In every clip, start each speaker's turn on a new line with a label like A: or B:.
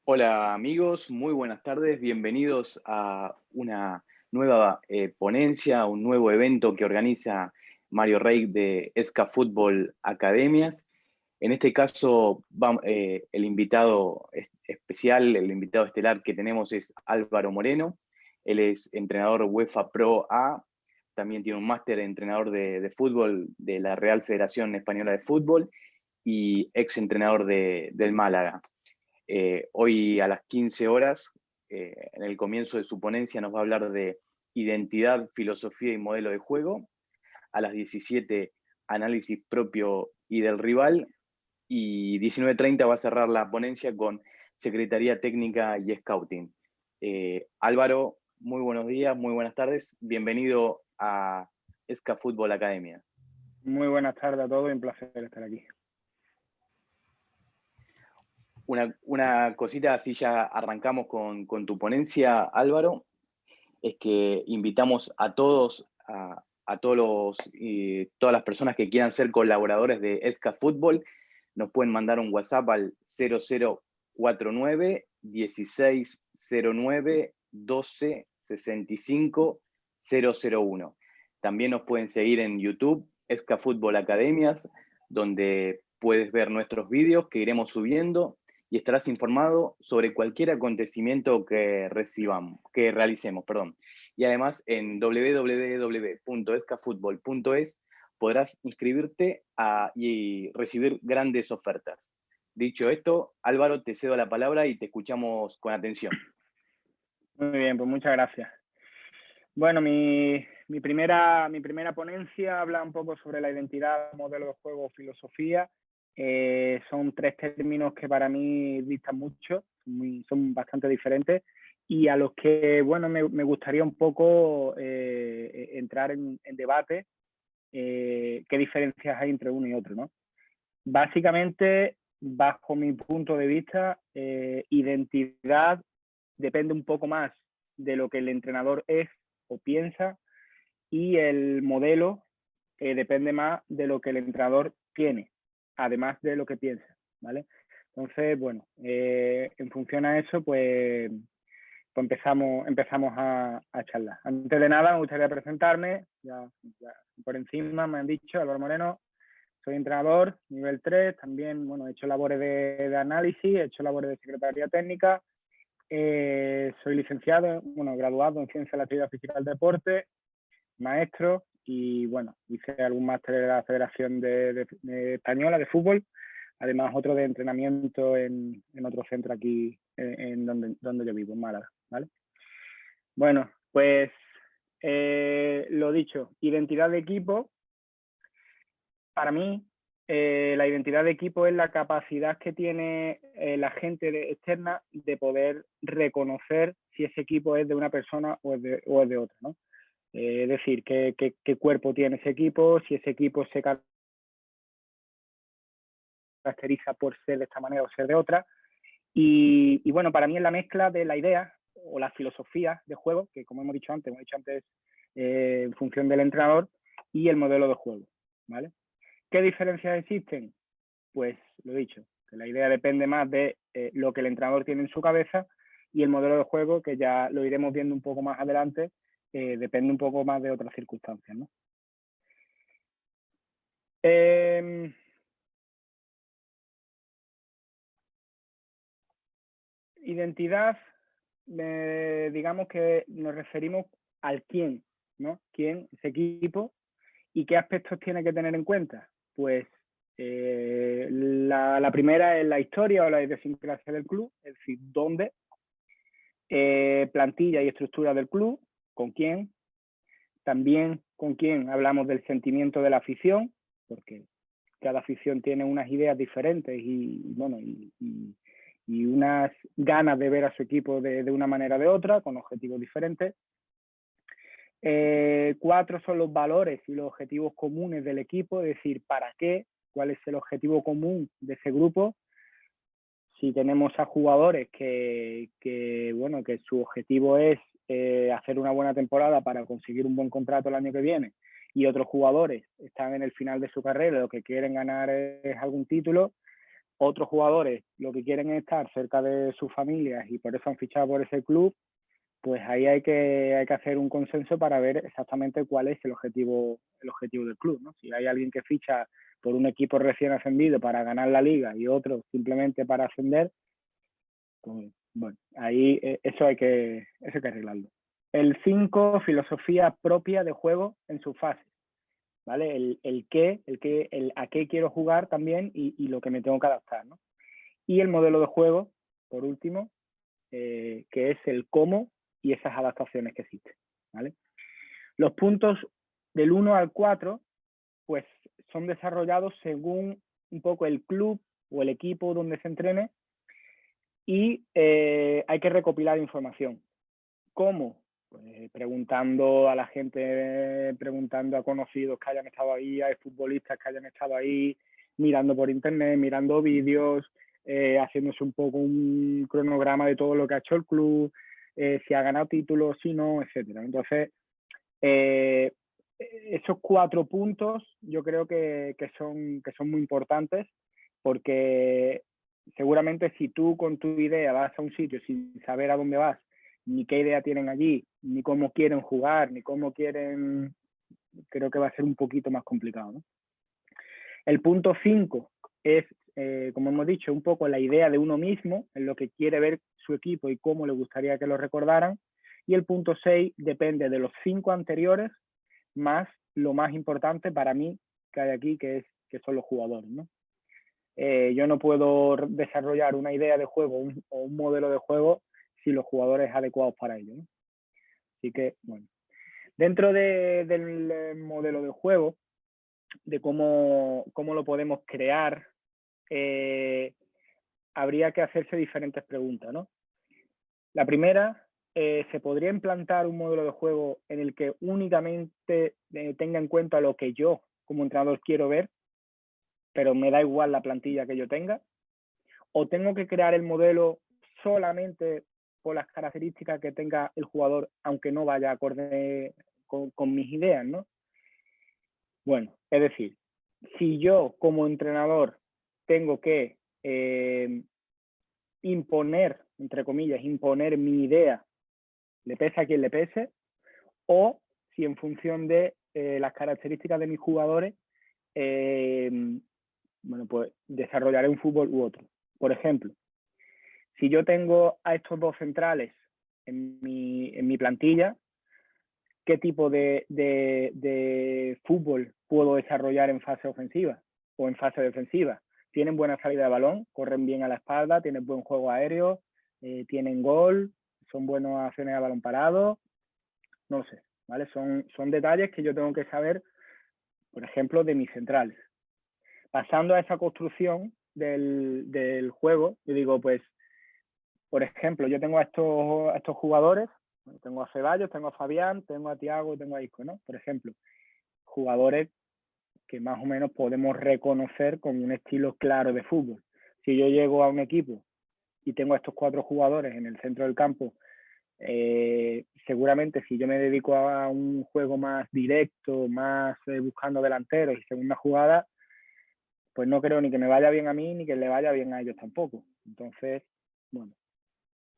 A: Hola amigos, muy buenas tardes, bienvenidos a una nueva ponencia, un nuevo evento que organiza Mario Rey de ESCA Fútbol Academias. En este caso, el invitado especial, el invitado estelar que tenemos es Álvaro Moreno. Él es entrenador UEFA Pro A, también tiene un máster de entrenador de fútbol de la Real Federación Española de Fútbol y ex entrenador del Málaga. Hoy a las 15 horas, en el comienzo de su ponencia, nos va a hablar de identidad, filosofía y modelo de juego. A las 17, análisis propio y del rival. Y 19:30 va a cerrar la ponencia con Secretaría Técnica y Scouting. Álvaro, muy buenos días, muy buenas tardes. Bienvenido a ESCA Fútbol Academia.
B: Muy buenas tardes a todos y un placer estar aquí.
A: Una cosita, así ya arrancamos con tu ponencia, Álvaro, es que invitamos a todos, a todas las personas que quieran ser colaboradores de ESCA Fútbol, nos pueden mandar un WhatsApp al 0049 1609 12 65 001. También nos pueden seguir en YouTube, ESCA Fútbol Academias, donde puedes ver nuestros vídeos que iremos subiendo y estarás informado sobre cualquier acontecimiento que realicemos. Y además en www.escafutbol.es podrás inscribirte y recibir grandes ofertas. Dicho esto, Álvaro, te cedo la palabra y te escuchamos con atención.
B: Muy bien, pues muchas gracias. Bueno, mi primera ponencia habla un poco sobre la identidad, modelo de juego, filosofía. Son tres términos que para mí distan mucho, son bastante diferentes y a los que, bueno, me gustaría un poco entrar en debate qué diferencias hay entre uno y otro, ¿no? Básicamente, bajo mi punto de vista, identidad depende un poco más de lo que el entrenador es o piensa y el modelo depende más de lo que el entrenador tiene, además de lo que piensa, ¿vale? Entonces, bueno, en función a eso, pues empezamos a charlar. Antes de nada, me gustaría presentarme, ya por encima me han dicho, Álvaro Moreno, soy entrenador, nivel 3, también, bueno, he hecho labores de análisis, he hecho labores de secretaría técnica, soy licenciado, bueno, graduado en Ciencia de la Actividad Física del Deporte, maestro y, bueno, hice algún máster de la Federación de Española de Fútbol, además otro de entrenamiento en otro centro aquí en donde yo vivo, en Málaga, ¿vale? Bueno, pues lo dicho, identidad de equipo. Para mí, la identidad de equipo es la capacidad que tiene la gente externa de poder reconocer si ese equipo es de una persona o es de otra, ¿no? Es decir, qué cuerpo tiene ese equipo, si ese equipo se caracteriza por ser de esta manera o ser de otra. Y bueno, para mí es la mezcla de la idea o la filosofía de juego, que como hemos dicho antes en función del entrenador, y el modelo de juego, ¿vale? ¿Qué diferencias existen? Pues lo he dicho, que la idea depende más de lo que el entrenador tiene en su cabeza y el modelo de juego, que ya lo iremos viendo un poco más adelante, depende un poco más de otras circunstancias, ¿no? Identidad, digamos que nos referimos al quién, ¿no? ¿Quién, ese equipo? ¿Y qué aspectos tiene que tener en cuenta? Pues la primera es la historia o la idiosincrasia del club, es decir, dónde, plantilla y estructura del club, con quién, también con quién hablamos del sentimiento de la afición, porque cada afición tiene unas ideas diferentes y bueno, y unas ganas de ver a su equipo de una manera o de otra, con objetivos diferentes. 4 son los valores y los objetivos comunes del equipo, es decir, ¿para qué? ¿Cuál es el objetivo común de ese grupo? Si tenemos a jugadores bueno, que su objetivo es hacer una buena temporada para conseguir un buen contrato el año que viene, y otros jugadores están en el final de su carrera, lo que quieren ganar es algún título, otros jugadores lo que quieren es estar cerca de sus familias y por eso han fichado por ese club, pues ahí hay que hacer un consenso para ver exactamente cuál es el objetivo del club, ¿no? Si hay alguien que ficha por un equipo recién ascendido para ganar la liga y otro simplemente para ascender, pues bueno, ahí eso hay que arreglarlo. El 5, filosofía propia de juego en su fase, ¿vale? El a qué quiero jugar también y lo que me tengo que adaptar, ¿no? Y el modelo de juego, por último, que es el cómo y esas adaptaciones que existen, ¿vale? Los puntos del 1 al 4, pues son desarrollados según un poco el club o el equipo donde se entrene y hay que recopilar información. ¿Cómo? Pues preguntando a la gente, preguntando a conocidos que hayan estado ahí, a futbolistas que hayan estado ahí, mirando por internet, mirando vídeos, haciéndose un poco un cronograma de todo lo que ha hecho el club, si ha ganado títulos, si no, etcétera. Entonces, esos 4 puntos yo creo que son muy importantes porque seguramente si tú con tu idea vas a un sitio sin saber a dónde vas, ni qué idea tienen allí, ni cómo quieren jugar, ni cómo quieren, creo que va a ser un poquito más complicado, ¿no? El punto 5 es, como hemos dicho, un poco la idea de uno mismo, en lo que quiere ver su equipo y cómo le gustaría que lo recordaran. Y el punto 6 depende de los 5 anteriores, más lo más importante para mí que hay aquí, que son los jugadores, ¿no? Yo no puedo desarrollar una idea de juego o un modelo de juego si los jugadores adecuados para ello, ¿no? Así que, bueno, dentro del modelo de juego, de cómo lo podemos crear, habría que hacerse diferentes preguntas, ¿no? La primera, ¿se podría implantar un modelo de juego en el que únicamente tenga en cuenta lo que yo como entrenador quiero ver, pero me da igual la plantilla que yo tenga? ¿O tengo que crear el modelo solamente por las características que tenga el jugador, aunque no vaya acorde con mis ideas, ¿no? Bueno, es decir, si yo como entrenador tengo que imponer, entre comillas, imponer mi idea, le pese a quien le pese, o si en función de las características de mis jugadores, bueno, pues desarrollaré un fútbol u otro. Por ejemplo, si yo tengo a estos 2 centrales en mi plantilla, ¿qué tipo de fútbol puedo desarrollar en fase ofensiva o en fase defensiva? Tienen buena salida de balón, corren bien a la espalda, tienen buen juego aéreo, tienen gol, son buenos a acciones a balón parado, no sé, ¿vale? Son detalles que yo tengo que saber, por ejemplo, de mis centrales. Pasando a esa construcción del juego, yo digo, pues, por ejemplo, yo tengo a estos jugadores, tengo a Ceballos, tengo a Fabián, tengo a Thiago, tengo a Isco, ¿no? Por ejemplo, jugadores que más o menos podemos reconocer con un estilo claro de fútbol. Si yo llego a un equipo y tengo a estos 4 jugadores en el centro del campo, seguramente si yo me dedico a un juego más directo, más buscando delanteros y segunda jugada, pues no creo ni que me vaya bien a mí ni que le vaya bien a ellos tampoco. Entonces, bueno,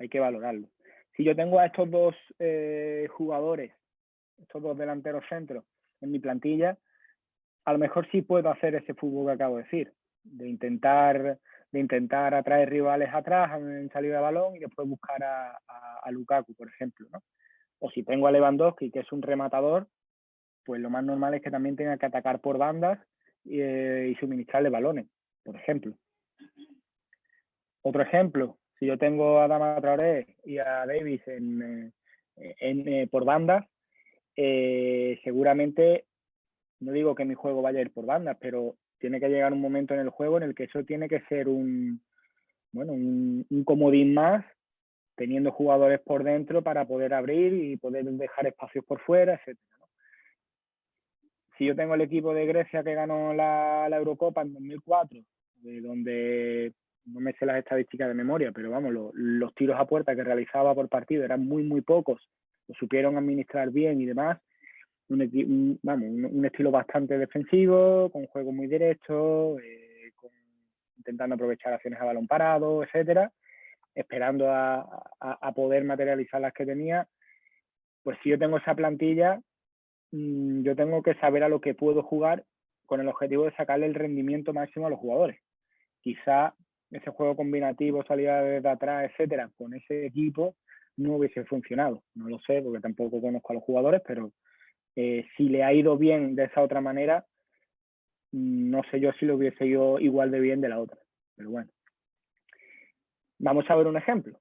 B: hay que valorarlo. Si yo tengo a estos 2 jugadores, estos 2 delanteros centros en mi plantilla, a lo mejor sí puedo hacer ese fútbol que acabo de decir, de intentar atraer rivales atrás en salida de balón y después buscar a Lukaku, por ejemplo, ¿no? O si tengo a Lewandowski, que es un rematador, pues lo más normal es que también tenga que atacar por bandas y suministrarle balones, por ejemplo. Otro ejemplo, si yo tengo a Adama Traoré y a Davis por bandas, seguramente, no digo que mi juego vaya a ir por bandas, pero tiene que llegar un momento en el juego en el que eso tiene que ser un comodín más, teniendo jugadores por dentro para poder abrir y poder dejar espacios por fuera, etc. Si yo tengo el equipo de Grecia que ganó la Eurocopa en 2004, donde no me sé las estadísticas de memoria, pero vamos, los tiros a puerta que realizaba por partido eran muy pocos, lo supieron administrar bien y demás, un estilo bastante defensivo, con juego muy directo, con intentando aprovechar acciones a balón parado, etcétera, esperando a poder materializar las que tenía. Pues si yo tengo esa plantilla, yo tengo que saber a lo que puedo jugar con el objetivo de sacarle el rendimiento máximo a los jugadores. Quizá ese juego combinativo, salida desde atrás, etcétera, con ese equipo no hubiese funcionado. No lo sé, porque tampoco conozco a los jugadores, pero si le ha ido bien de esa otra manera, no sé yo si le hubiese ido igual de bien de la otra. Pero bueno. Vamos a ver un ejemplo.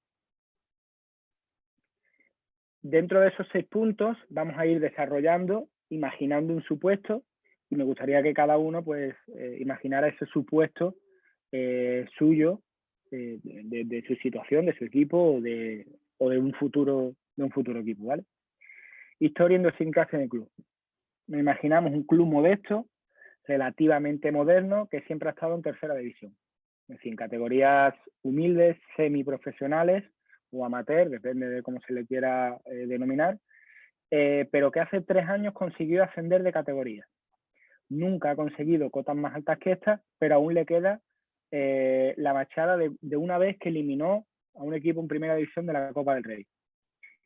B: Dentro de esos 6 puntos vamos a ir desarrollando, imaginando un supuesto, y me gustaría que cada uno pues imaginara ese supuesto suyo, de su situación, de su equipo o de un futuro equipo, ¿vale? Historia idiosincrasia en el club. Nos imaginamos un club modesto, relativamente moderno, que siempre ha estado en tercera división. Es decir, en categorías humildes, semiprofesionales o amateur, depende de cómo se le quiera denominar, pero que hace 3 años consiguió ascender de categoría. Nunca ha conseguido cotas más altas que estas, pero aún le queda la machada de una vez que eliminó a un equipo en primera división de la Copa del Rey.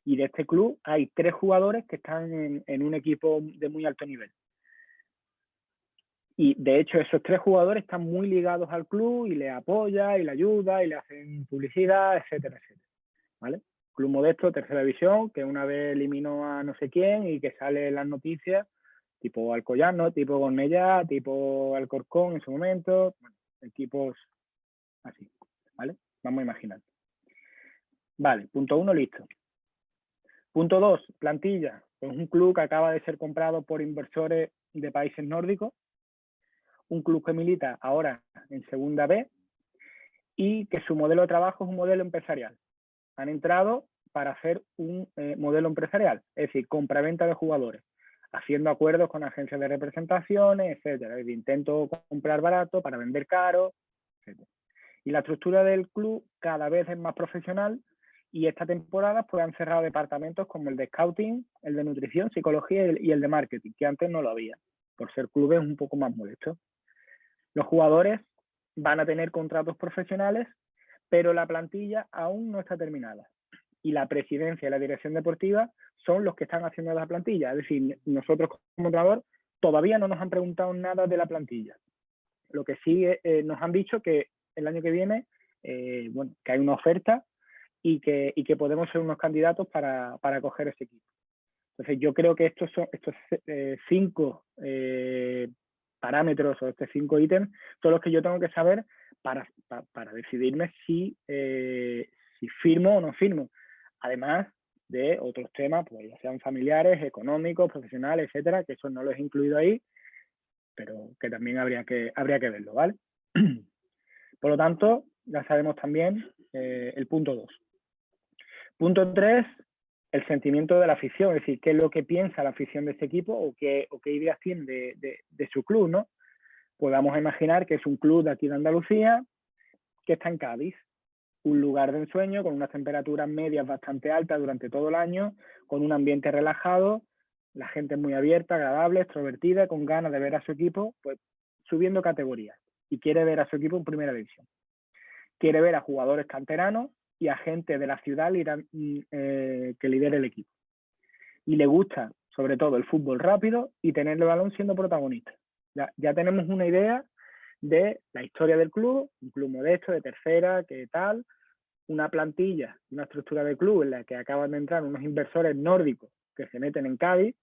B: Y de este club hay 3 jugadores que están en un equipo de muy alto nivel. Y de hecho esos 3 jugadores están muy ligados al club y le apoya y le ayuda y le hacen publicidad, etcétera, etcétera. ¿Vale? Club modesto, tercera división, que una vez eliminó a no sé quién y que sale en las noticias, tipo Alcoyano, tipo Cornellá, tipo Alcorcón en su momento, bueno, equipos así, ¿vale? Vamos a imaginar. Vale, punto 1 listo. Punto 2, plantilla. Es un club que acaba de ser comprado por inversores de países nórdicos, un club que milita ahora en segunda B y que su modelo de trabajo es un modelo empresarial. Han entrado para hacer un modelo empresarial, es decir, compra-venta de jugadores, haciendo acuerdos con agencias de representaciones, etcétera. Es decir, intento comprar barato para vender caro, etcétera. Y la estructura del club cada vez es más profesional y esta temporada pues han cerrado departamentos como el de scouting, el de nutrición, psicología y el de marketing, que antes no lo había, por ser clubes un poco más modestos. Los jugadores van a tener contratos profesionales, pero la plantilla aún no está terminada. Y la presidencia y la dirección deportiva son los que están haciendo la plantilla. Es decir, nosotros como entrenador todavía no nos han preguntado nada de la plantilla. Lo que sí nos han dicho que el año que viene, bueno, que hay una oferta y que podemos ser unos candidatos para coger ese equipo. Entonces yo creo que estos 5 parámetros o estos 5 ítems son los que yo tengo que saber para decidirme si firmo o no firmo. Además de otros temas, pues ya sean familiares, económicos, profesionales, etcétera, que eso no lo he incluido ahí, pero que también habría que verlo, ¿vale? Por lo tanto, ya sabemos también el punto 2. Punto 3, el sentimiento de la afición, es decir, qué es lo que piensa la afición de este equipo o qué ideas tiene de su club, ¿no? Pues vamos a imaginar que es un club de aquí de Andalucía que está en Cádiz, un lugar de ensueño con unas temperaturas medias bastante altas durante todo el año, con un ambiente relajado, la gente muy abierta, agradable, extrovertida, con ganas de ver a su equipo pues subiendo categorías y quiere ver a su equipo en primera división. Quiere ver a jugadores canteranos y a gente de la ciudad que lidere el equipo. Y le gusta, sobre todo, el fútbol rápido y tener el balón siendo protagonista. Ya tenemos una idea de la historia del club, un club modesto, de tercera, que tal, una plantilla, una estructura de club en la que acaban de entrar unos inversores nórdicos que se meten en Cádiz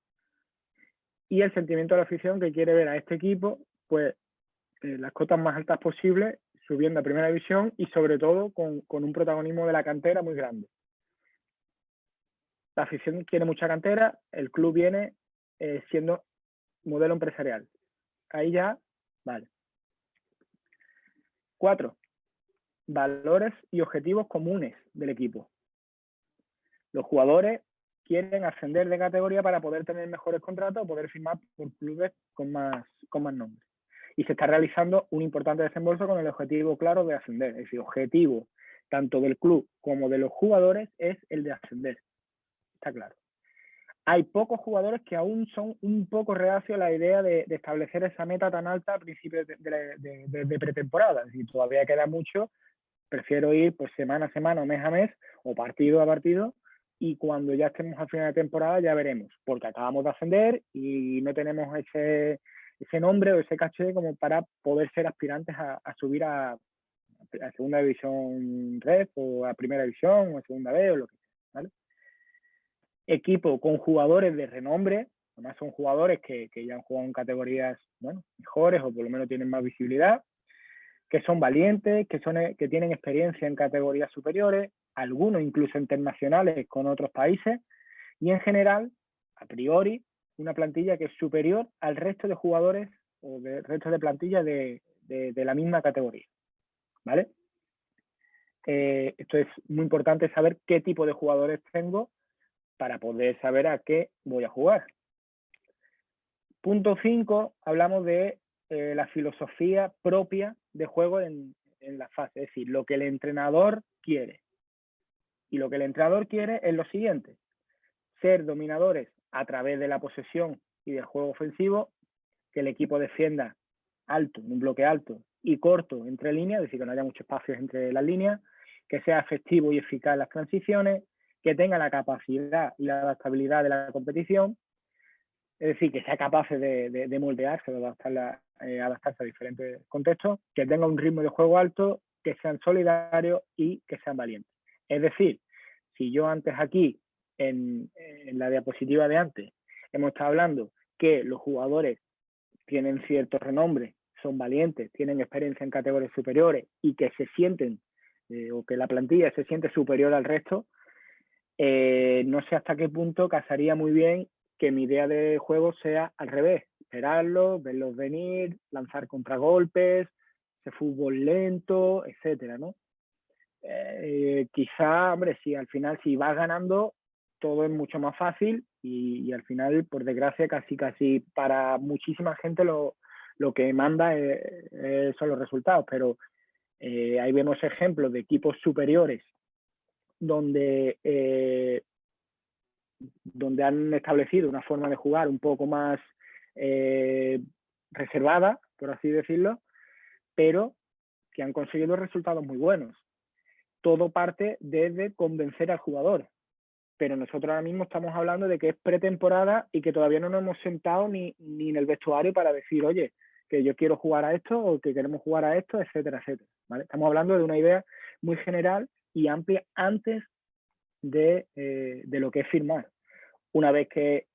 B: y el sentimiento de la afición que quiere ver a este equipo, pues, las cotas más altas posibles, subiendo a primera división y sobre todo con un protagonismo de la cantera muy grande. La afición quiere mucha cantera, el club viene siendo modelo empresarial. Ahí ya, vale. 4, valores y objetivos comunes del equipo. Los jugadores quieren ascender de categoría para poder tener mejores contratos o poder firmar por clubes con más nombres. Y se está realizando un importante desembolso con el objetivo claro de ascender. Es decir, objetivo tanto del club como de los jugadores es el de ascender. Está claro. hay pocos jugadores que aún son un poco reacios a la idea de establecer esa meta tan alta a principios de pretemporada. Es decir, todavía queda mucho, prefiero ir pues semana a semana o mes a mes o partido a partido, y cuando ya estemos al final de temporada ya veremos, porque acabamos de ascender y no tenemos ese nombre o ese caché como para poder ser aspirantes a subir a segunda división red o a primera división o a segunda B o lo que sea, ¿vale? Equipo con jugadores de renombre, además son jugadores que ya han jugado en categorías, bueno, mejores o por lo menos tienen más visibilidad, que son valientes, que tienen experiencia en categorías superiores, algunos incluso internacionales con otros países, y en general, a priori, una plantilla que es superior al resto de jugadores o del resto de plantillas de la misma categoría, ¿vale? Esto es muy importante saber qué tipo de jugadores tengo para poder saber a qué voy a jugar. Punto 5, hablamos de la filosofía propia de juego en la fase, es decir, lo que el entrenador quiere. Y lo que el entrenador quiere es lo siguiente: ser dominadores a través de la posesión y del juego ofensivo, que el equipo defienda alto, en un bloque alto y corto entre líneas, es decir, que no haya muchos espacios entre las líneas, que sea efectivo y eficaz en las transiciones, que tenga la capacidad y la adaptabilidad de la competición, es decir, que sea capaz de moldearse, de adaptarse a diferentes contextos, que tenga un ritmo de juego alto, que sean solidarios y que sean valientes. Es decir, si yo antes aquí, en la diapositiva de antes, hemos estado hablando que los jugadores tienen cierto renombre, son valientes, tienen experiencia en categorías superiores y que se sienten, o que la plantilla se siente superior al resto, no sé hasta qué punto casaría muy bien que mi idea de juego sea al revés: esperarlos, verlos venir, lanzar contragolpes, ese fútbol lento, etcétera, ¿no? Quizá, hombre, si al final, si vas ganando, todo es mucho más fácil y al final, por desgracia, casi para muchísima gente lo que manda son los resultados, pero ahí vemos ejemplos de equipos superiores donde han establecido una forma de jugar un poco más reservada, por así decirlo, pero que han conseguido resultados muy buenos. Todo parte desde convencer al jugador, pero nosotros ahora mismo estamos hablando de que es pretemporada y que todavía no nos hemos sentado ni en el vestuario para decir, oye, que yo quiero jugar a esto o que queremos jugar a esto, etcétera, etcétera, ¿vale? Estamos hablando de una idea muy general y amplia antes de lo que es firmar. Una vez que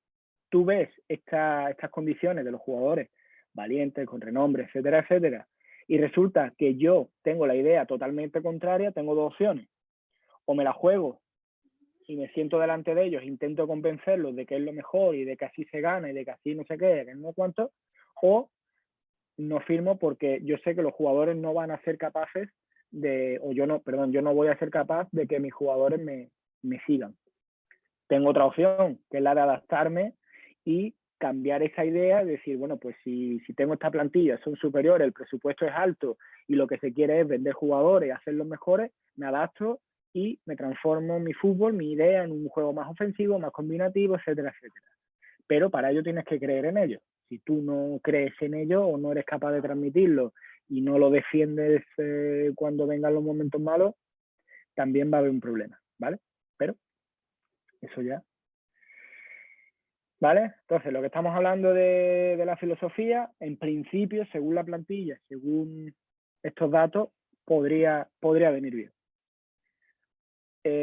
B: tú ves estas condiciones de los jugadores valientes, con renombre, etcétera, etcétera, y resulta que yo tengo la idea totalmente contraria, tengo dos opciones: o me la juego y me siento delante de ellos, intento convencerlos de que es lo mejor y de que así se gana y de que así no sé qué, que no sé cuánto, o no firmo porque yo sé que los jugadores no van a ser capaces yo no voy a ser capaz de que mis jugadores me sigan. Tengo otra opción, que es la de adaptarme y cambiar esa idea, de decir, bueno, pues si tengo esta plantilla, son superiores, el presupuesto es alto y lo que se quiere es vender jugadores, hacerlos mejores, me adapto y me transformo mi fútbol, mi idea, en un juego más ofensivo, más combinativo, etcétera, etcétera. Pero para ello tienes que creer en ello. Si tú no crees en ello o no eres capaz de transmitirlo y no lo defiendes cuando vengan los momentos malos, también va a haber un problema, ¿vale? Pero eso ya. ¿Vale? Entonces, lo que estamos hablando de la filosofía, en principio, según la plantilla, según estos datos, podría venir bien.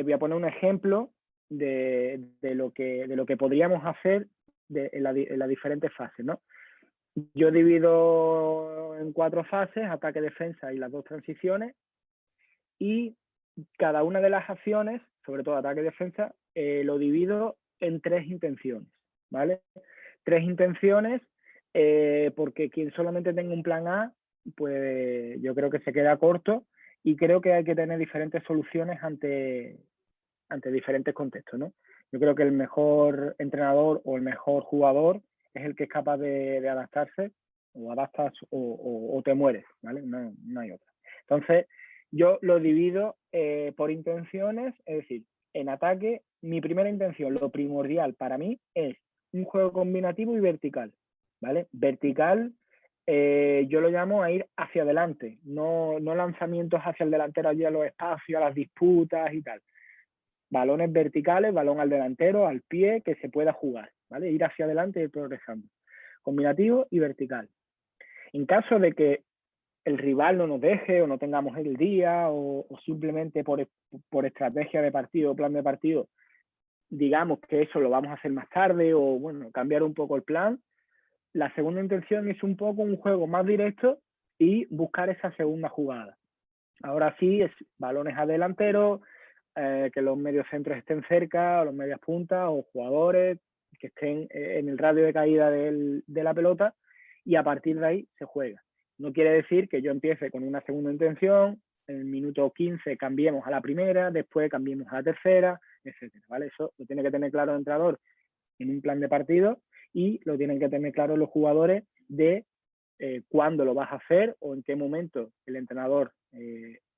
B: Voy a poner un ejemplo de lo que podríamos hacer en las diferentes fases, ¿no? Yo divido en 4 fases: ataque, defensa y las 2 transiciones, y cada una de las acciones, sobre todo ataque y defensa, lo divido en 3 intenciones, ¿vale? 3 intenciones, porque quien solamente tenga un plan A, pues yo creo que se queda corto, y creo que hay que tener diferentes soluciones ante diferentes contextos, ¿no? Yo creo que el mejor entrenador o el mejor jugador es el que es capaz de adaptarse, o adaptas o te mueres, ¿vale? No hay otra. Entonces, yo lo divido por intenciones, es decir, en ataque mi primera intención, lo primordial para mí es un juego combinativo y vertical, ¿vale? Vertical, yo lo llamo a ir hacia adelante, no lanzamientos hacia el delantero allí a los espacios, a las disputas y tal. Balones verticales, balón al delantero, al pie, que se pueda jugar, ¿vale? Ir hacia adelante y ir progresando. Combinativo y vertical. En caso de que el rival no nos deje o no tengamos el día o simplemente por estrategia de partido o plan de partido, digamos que eso lo vamos a hacer más tarde o, bueno, cambiar un poco el plan, la segunda intención es un poco un juego más directo y buscar esa segunda jugada. Ahora sí, es balones a delantero, que los mediocentros estén cerca, o los medias puntas, o jugadores que estén en el radio de caída de la pelota, y a partir de ahí se juega. No quiere decir que yo empiece con una segunda intención, en el minuto 15 cambiemos a la primera, después cambiemos a la tercera, etcétera, ¿vale? Eso lo tiene que tener claro el entrenador en un plan de partido y lo tienen que tener claro los jugadores de cuándo lo vas a hacer o en qué momento el entrenador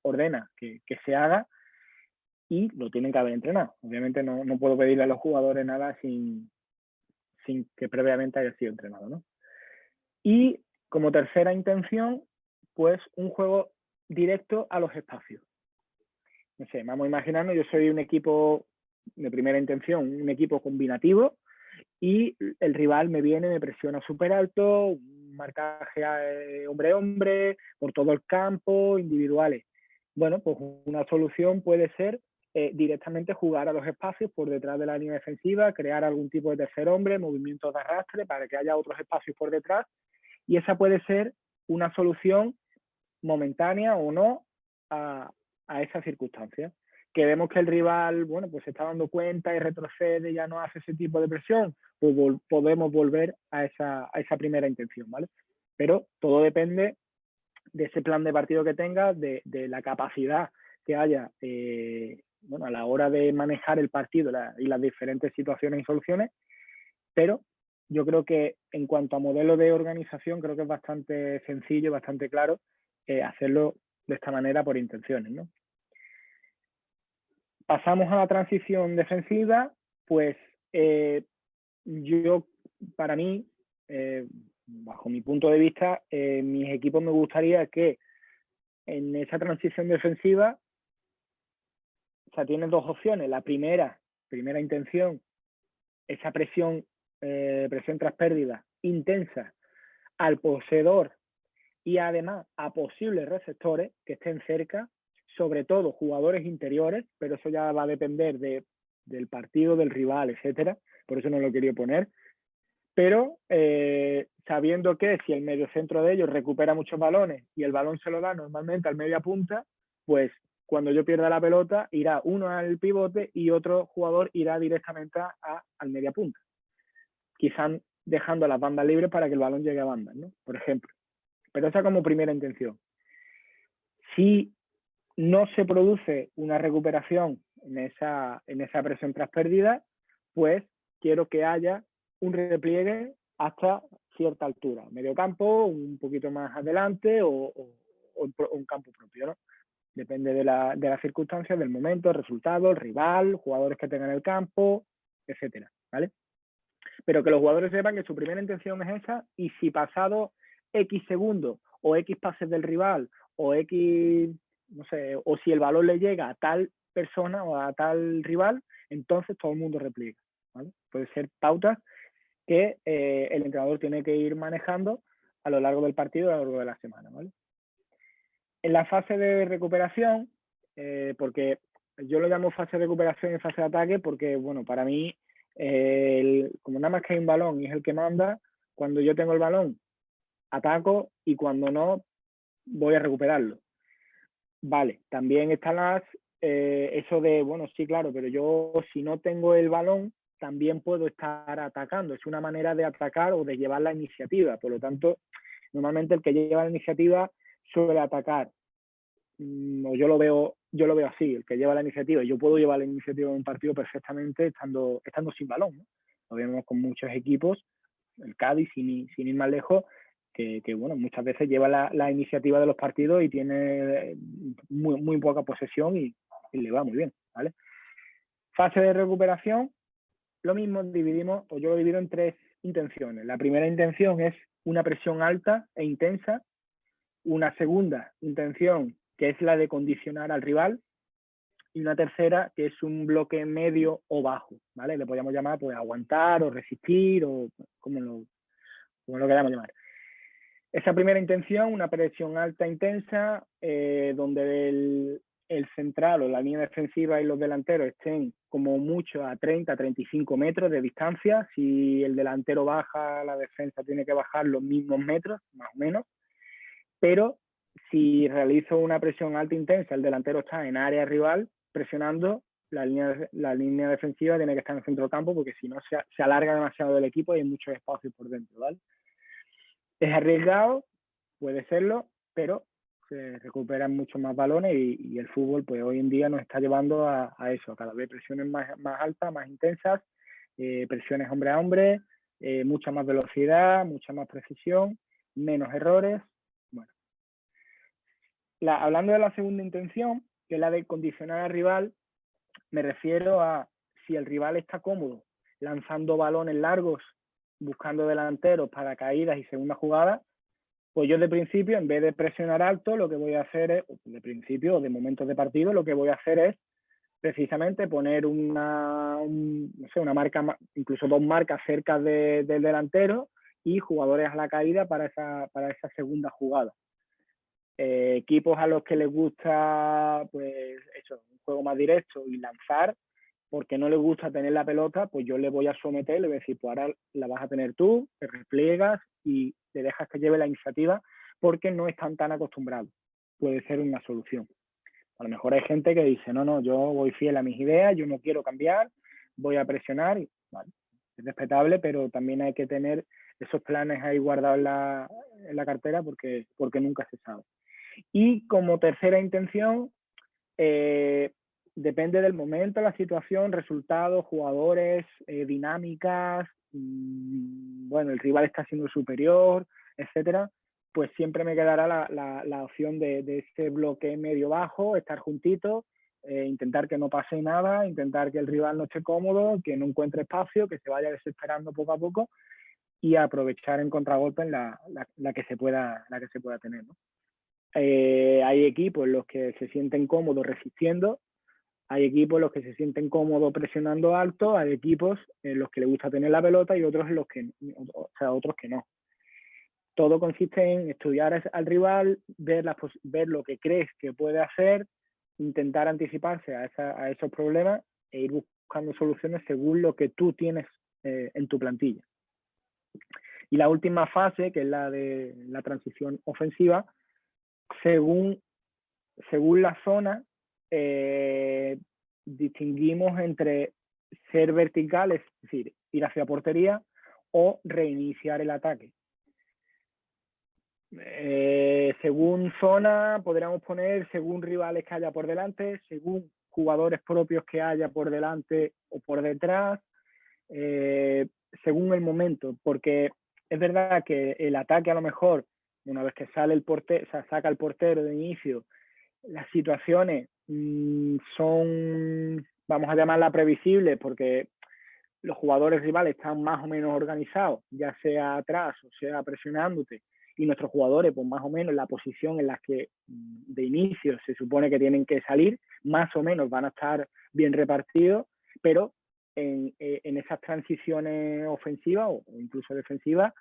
B: ordena que se haga y lo tienen que haber entrenado. Obviamente no puedo pedirle a los jugadores nada sin que previamente haya sido entrenado, ¿no? Y como tercera intención, pues un juego directo a los espacios. No sé, vamos a imaginarnos, yo soy un equipo de primera intención, un equipo combinativo, y el rival me viene, me presiona súper alto, un marcaje hombre-hombre, por todo el campo, individuales. Bueno, pues una solución puede ser directamente jugar a los espacios por detrás de la línea defensiva, crear algún tipo de tercer hombre, movimientos de arrastre para que haya otros espacios por detrás, y esa puede ser una solución momentánea o no a esa circunstancia. Que vemos que el rival, bueno, pues se está dando cuenta y retrocede, ya no hace ese tipo de presión, pues podemos volver a esa primera intención, ¿vale? Pero todo depende de ese plan de partido que tengas, de la capacidad que haya bueno, a la hora de manejar el partido y las diferentes situaciones y soluciones, pero yo creo que en cuanto a modelo de organización, creo que es bastante sencillo, bastante claro hacerlo de esta manera por intenciones, ¿no? Pasamos a la transición defensiva, pues yo, para mí, bajo mi punto de vista, mis equipos me gustaría que en esa transición defensiva, o sea, tienen dos opciones. La primera intención, esa presión tras pérdida intensa al poseedor y además a posibles receptores que estén cerca, sobre todo jugadores interiores, pero eso ya va a depender del partido, del rival, etcétera. Por eso no lo quería poner. Pero sabiendo que si el mediocentro de ellos recupera muchos balones y el balón se lo da normalmente al media punta, pues cuando yo pierda la pelota irá uno al pivote y otro jugador irá directamente al media punta. Quizás dejando las bandas libres para que el balón llegue a bandas, ¿no? Por ejemplo. Pero esa como primera intención. Si no se produce una recuperación en esa presión tras pérdida, pues quiero que haya un repliegue hasta cierta altura, medio campo, un poquito más adelante o un campo propio, ¿no? Depende de las circunstancias, del momento, el resultado, el rival, jugadores que tengan el campo, etcétera, ¿vale? Pero que los jugadores sepan que su primera intención es esa y si pasado X segundos o X pases del rival o X, no sé, o si el balón le llega a tal persona o a tal rival, entonces todo el mundo repliega, ¿vale? Puede ser pautas que el entrenador tiene que ir manejando a lo largo del partido, a lo largo de la semana, ¿vale? En la fase de recuperación, porque yo lo llamo fase de recuperación y fase de ataque porque, bueno, para mí, como nada más que hay un balón y es el que manda, cuando yo tengo el balón, ataco y cuando no, voy a recuperarlo. Vale, también están eso de, bueno, sí, claro, pero yo si no tengo el balón, también puedo estar atacando. Es una manera de atacar o de llevar la iniciativa. Por lo tanto, normalmente el que lleva la iniciativa suele atacar. O yo lo veo así, el que lleva la iniciativa. Yo puedo llevar la iniciativa en un partido perfectamente estando sin balón, ¿no? Lo vemos con muchos equipos, el Cádiz, sin ir más lejos, que bueno, muchas veces lleva la iniciativa de los partidos y tiene muy poca posesión y le va muy bien, ¿vale? Fase de recuperación, lo mismo dividimos, o yo lo divido en 3 intenciones. La primera intención es una presión alta e intensa. Una segunda intención, que es la de condicionar al rival. Y una tercera, que es un bloque medio o bajo, ¿vale? Le podríamos llamar pues aguantar o resistir o como lo queramos llamar. Esa primera intención, una presión alta intensa, donde el central o la línea defensiva y los delanteros estén como mucho a 30, 35 metros de distancia. Si el delantero baja, la defensa tiene que bajar los mismos metros, más o menos. Pero si realizo una presión alta intensa, el delantero está en área rival presionando, la línea defensiva tiene que estar en el centro del campo, porque si no se alarga demasiado el equipo y hay muchos espacios por dentro, ¿vale? Es arriesgado, puede serlo, pero se recuperan muchos más balones y el fútbol pues hoy en día nos está llevando a eso, a cada vez presiones más altas, más intensas, presiones hombre a hombre, mucha más velocidad, mucha más precisión, menos errores. Bueno, hablando de la segunda intención, que es la de condicionar al rival, me refiero a si el rival está cómodo lanzando balones largos, buscando delanteros para caídas y segunda jugada, pues yo de principio, en vez de presionar alto, lo que voy a hacer es, de principio o de momentos de partido, lo que voy a hacer es precisamente poner una marca, incluso 2 marcas cerca del delantero y jugadores a la caída para esa segunda jugada. Equipos a los que les gusta pues eso, un juego más directo y lanzar, porque no les gusta tener la pelota, pues yo le voy a someter, le voy a decir, pues ahora la vas a tener tú, te repliegas y te dejas que lleve la iniciativa, porque no están tan acostumbrados. Puede ser una solución. A lo mejor hay gente que dice, no, yo voy fiel a mis ideas, yo no quiero cambiar, voy a presionar. Y, vale, es respetable, pero también hay que tener esos planes ahí guardados en la cartera, porque nunca se sabe. Y como tercera intención, depende del momento, la situación, resultados, jugadores, dinámicas, bueno, el rival está siendo superior, etcétera, pues siempre me quedará la opción de ese bloque medio-bajo, estar juntito, intentar que no pase nada, intentar que el rival no esté cómodo, que no encuentre espacio, que se vaya desesperando poco a poco y aprovechar en contragolpe en la que se pueda tener, ¿no? Hay equipos en los que se sienten cómodos resistiendo, hay equipos en los que se sienten cómodos presionando alto, hay equipos en los que les gusta tener la pelota y otros en los que, otros que no. Todo consiste en estudiar al rival, ver lo que crees que puede hacer, intentar anticiparse a esos problemas e ir buscando soluciones según lo que tú tienes en tu plantilla. Y la última fase, que es la de la transición ofensiva, según la zona, distinguimos entre ser vertical, es decir, ir hacia portería, o reiniciar el ataque. Según zona, podríamos poner según rivales que haya por delante, según jugadores propios que haya por delante o por detrás, según el momento, porque es verdad que el ataque a lo mejor, una vez que sale el portero, o sea, saca el portero de inicio, las situaciones son, vamos a llamarla previsibles, porque los jugadores rivales están más o menos organizados, ya sea atrás o sea presionándote, y nuestros jugadores, pues más o menos en la posición en la que de inicio se supone que tienen que salir, más o menos van a estar bien repartidos, pero en esas transiciones ofensivas o incluso defensivas,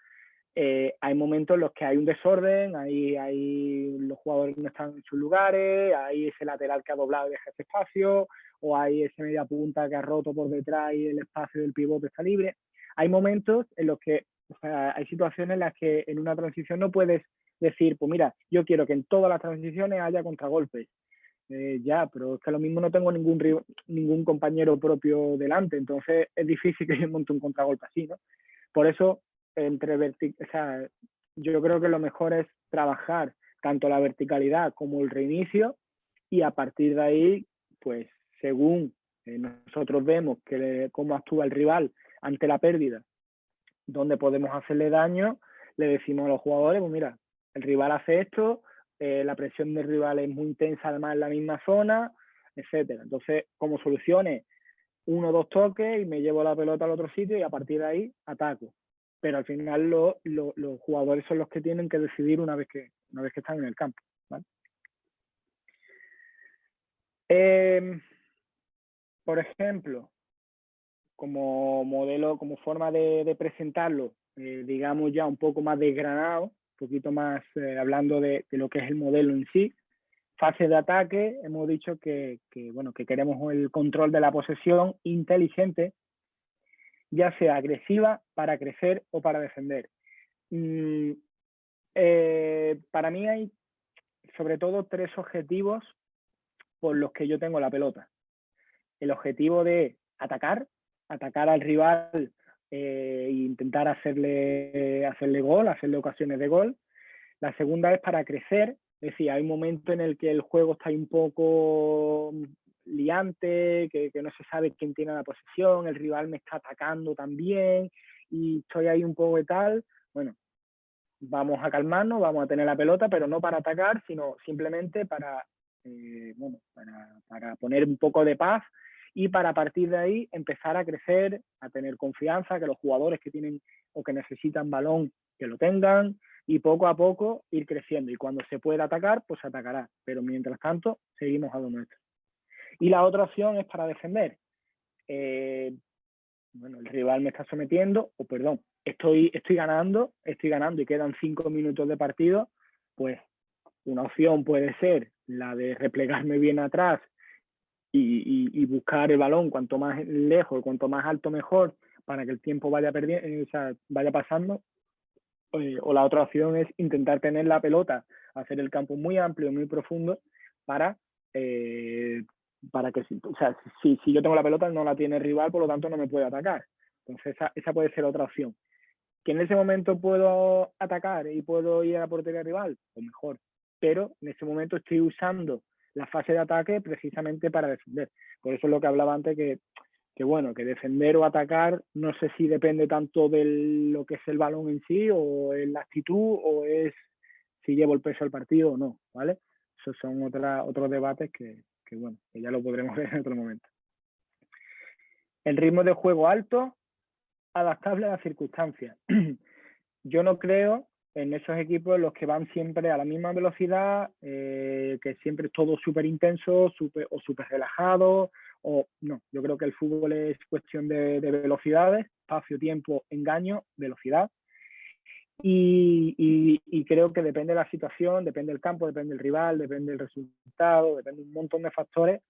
B: hay momentos en los que hay un desorden, hay los jugadores no están en sus lugares, hay ese lateral que ha doblado y deja ese espacio, o hay ese media punta que ha roto por detrás y el espacio del pivote está libre. Hay momentos en los que, o sea, hay situaciones en las que en una transición no puedes decir, pues mira, yo quiero que en todas las transiciones haya contragolpes. Ya, pero es que lo mismo no tengo ningún compañero propio delante, entonces es difícil que yo monte un contragolpe así, ¿no? Por eso, o sea, yo creo que lo mejor es trabajar tanto la verticalidad como el reinicio, y a partir de ahí, pues según nosotros vemos cómo actúa el rival ante la pérdida, dónde podemos hacerle daño, le decimos a los jugadores, pues mira, el rival hace esto, la presión del rival es muy intensa además en la misma zona, etcétera. Entonces, como soluciones, 1 o 2 toques y me llevo la pelota al otro sitio y a partir de ahí ataco. Pero al final los jugadores son los que tienen que decidir una vez que están en el campo, ¿vale? Por ejemplo, como modelo, como forma de presentarlo, digamos ya un poco más desgranado, un poquito más hablando de lo que es el modelo en sí. Fase de ataque, hemos dicho que queremos el control de la posesión inteligente, ya sea agresiva, para crecer o para defender. Para mí hay sobre todo 3 objetivos por los que yo tengo la pelota. El objetivo de atacar al rival e intentar hacerle gol, hacerle ocasiones de gol. La segunda es para crecer, es decir, hay un momento en el que el juego está un poco liante, que no se sabe quién tiene la posesión, el rival me está atacando también y estoy ahí un poco de tal. Bueno, vamos a calmarnos, vamos a tener la pelota, pero no para atacar, sino simplemente para poner un poco de paz y para, a partir de ahí, empezar a crecer, a tener confianza, que los jugadores que tienen o que necesitan balón, que lo tengan, y poco a poco ir creciendo. Y cuando se pueda atacar, pues atacará. Pero mientras tanto, seguimos a lo nuestro. Y la otra opción es para defender. El rival me está sometiendo, o perdón, estoy ganando y quedan 5 minutos de partido, pues una opción puede ser la de replegarme bien atrás y buscar el balón cuanto más lejos, cuanto más alto mejor, para que el tiempo vaya pasando. O la otra opción es intentar tener la pelota, hacer el campo muy amplio, muy profundo, para que, si yo tengo la pelota, no la tiene el rival, por lo tanto no me puede atacar. Entonces esa puede ser otra opción. ¿Que en ese momento puedo atacar y puedo ir a la portería rival? Pues mejor. Pero en ese momento estoy usando la fase de ataque precisamente para defender. Por eso es lo que hablaba antes, que defender o atacar no sé si depende tanto de lo que es el balón en sí, o es la actitud, o es si llevo el peso del partido o no, ¿vale? Esos son otros debates que ya lo podremos ver en otro momento. El ritmo de juego alto, adaptable a las circunstancias. Yo no creo en esos equipos en los que van siempre a la misma velocidad, que siempre es todo súper intenso o súper relajado. O no, yo creo que el fútbol es cuestión de velocidades, espacio, tiempo, engaño, velocidad. Y creo que depende de la situación, depende del campo, depende del rival, depende del resultado, depende de un montón de factores.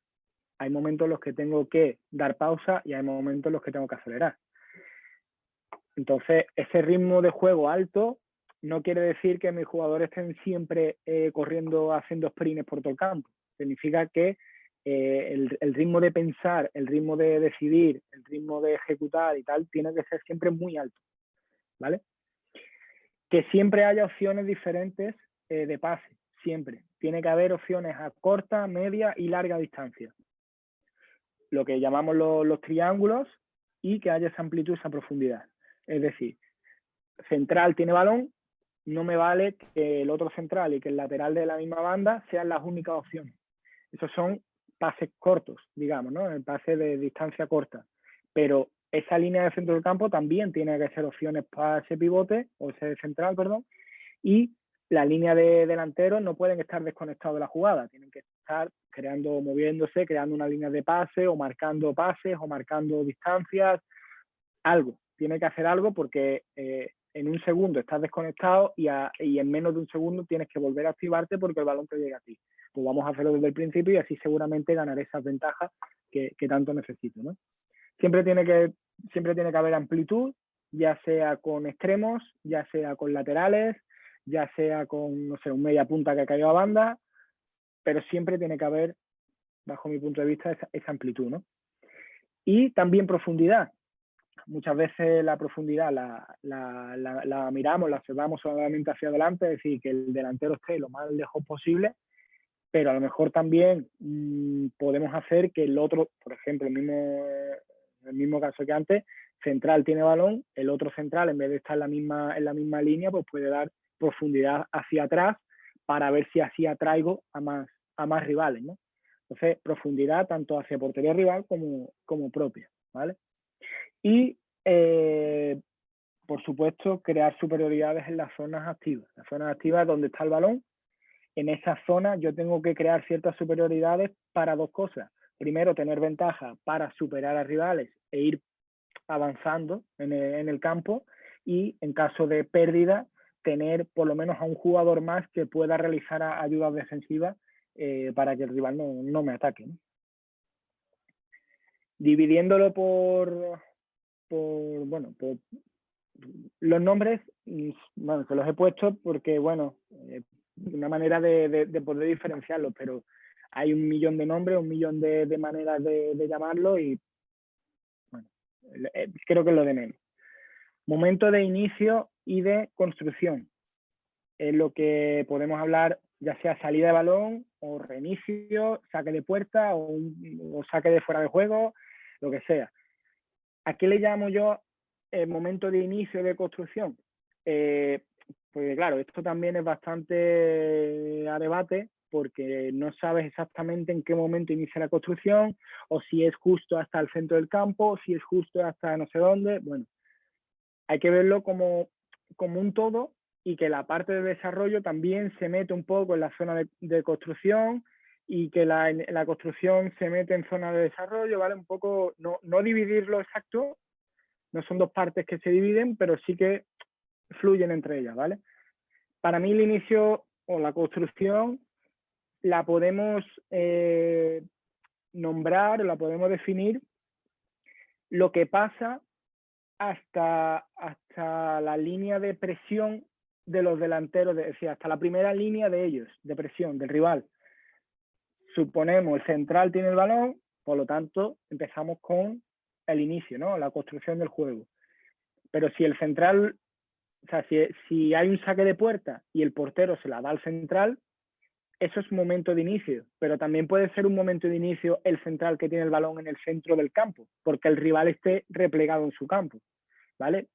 B: Hay momentos en los que tengo que dar pausa y hay momentos en los que tengo que acelerar. Entonces, ese ritmo de juego alto no quiere decir que mis jugadores estén siempre corriendo, haciendo sprints por todo el campo. Significa que el ritmo de pensar, el ritmo de decidir, el ritmo de ejecutar y tal, tiene que ser siempre muy alto, ¿vale? Que siempre haya opciones diferentes de pase, siempre. Tiene que haber opciones a corta, media y larga distancia. Lo que llamamos los triángulos, y que haya esa amplitud, esa profundidad. Es decir, central tiene balón, no me vale que el otro central y que el lateral de la misma banda sean las únicas opciones. Esos son pases cortos, digamos, ¿no? El pase de distancia corta. Pero esa línea de centro del campo también tiene que ser opciones para ese pivote, o ese central, perdón, y la línea de delanteros no pueden estar desconectados de la jugada, tienen que estar moviéndose, creando una línea de pase, o marcando pases, o marcando distancias, algo. Tiene que hacer algo, porque en un segundo estás desconectado y en menos de un segundo tienes que volver a activarte porque el balón te llega a ti. Pues vamos a hacerlo desde el principio y así seguramente ganaré esas ventajas que tanto necesito, ¿no? Siempre tiene que haber amplitud, ya sea con extremos, ya sea con laterales, ya sea con, no sé, un media punta que ha caído a banda, pero siempre tiene que haber, bajo mi punto de vista, esa amplitud, ¿no? Y también profundidad. Muchas veces la profundidad la miramos, la observamos solamente hacia adelante, es decir, que el delantero esté lo más lejos posible, pero a lo mejor también podemos hacer que el otro, por ejemplo, el mismo caso que antes, central tiene balón, el otro central, en vez de estar en la misma línea, pues puede dar profundidad hacia atrás para ver si así atraigo a más rivales, ¿no? Entonces, profundidad tanto hacia portería rival como propia, ¿vale? Y, por supuesto, crear superioridades en las zonas activas. Las zonas activas donde está el balón. En esa zona yo tengo que crear ciertas superioridades para dos cosas. Primero, tener ventaja para superar a rivales e ir avanzando en el campo, y en caso de pérdida, tener por lo menos a un jugador más que pueda realizar ayudas defensivas para que el rival no me ataque, ¿no? Dividiéndolo por los nombres, bueno, se los he puesto porque, bueno, una manera de poder diferenciarlos, pero hay 1.000.000 de nombres, 1.000.000 de maneras de llamarlo, y bueno, creo que es lo de menos. Momento de inicio y de construcción. Es lo que podemos hablar, ya sea salida de balón o reinicio, saque de puerta o saque de fuera de juego, lo que sea. ¿A qué le llamo yo el momento de inicio de construcción? Pues claro, esto también es bastante a debate, porque no sabes exactamente en qué momento inicia la construcción, o si es justo hasta el centro del campo, o si es justo hasta no sé dónde. Bueno, hay que verlo como un todo, y que la parte de desarrollo también se mete un poco en la zona de construcción, y que la construcción se mete en zona de desarrollo, ¿vale? Un poco, no dividirlo exacto, no son dos partes que se dividen, pero sí que fluyen entre ellas, ¿vale? Para mí el inicio o la construcción la podemos nombrar, o la podemos definir lo que pasa hasta la línea de presión de los delanteros, es decir, hasta la primera línea de ellos, de presión, del rival. Suponemos el central tiene el balón, por lo tanto empezamos con el inicio, ¿no? La construcción del juego. Pero si el central, o sea, si hay un saque de puerta y el portero se la da al central, eso es un momento de inicio, pero también puede ser un momento de inicio el central que tiene el balón en el centro del campo, porque el rival esté replegado en su campo, ¿vale?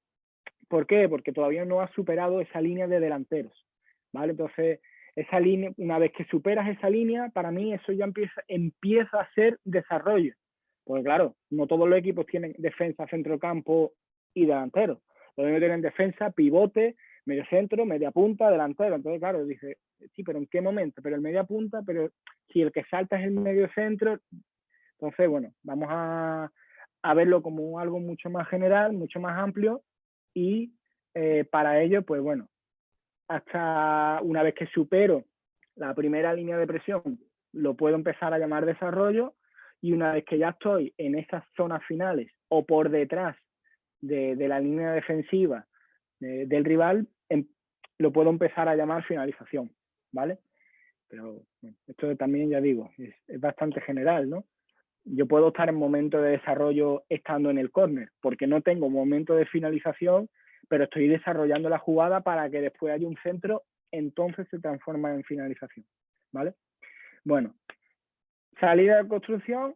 B: ¿Por qué? Porque todavía no ha superado esa línea de delanteros, ¿vale? Entonces, esa línea, una vez que superas esa línea, para mí eso ya empieza a ser desarrollo. Porque claro, no todos los equipos tienen defensa, centrocampo y delantero. Los demás tienen defensa, pivote, medio centro, media punta, delantero. Entonces, claro, dice, sí, pero ¿en qué momento? Pero el media punta, pero si el que salta es el medio centro. Entonces, bueno, vamos a verlo como algo mucho más general, mucho más amplio, y para ello, pues bueno, hasta una vez que supero la primera línea de presión, lo puedo empezar a llamar desarrollo, y una vez que ya estoy en esas zonas finales o por detrás de la línea defensiva del rival, lo puedo empezar a llamar finalización, ¿vale? Pero bueno, esto también, ya digo, es bastante general, ¿no? Yo puedo estar en momento de desarrollo estando en el córner, porque no tengo momento de finalización, pero estoy desarrollando la jugada para que después haya un centro, entonces se transforma en finalización, ¿vale? Bueno, salida de construcción,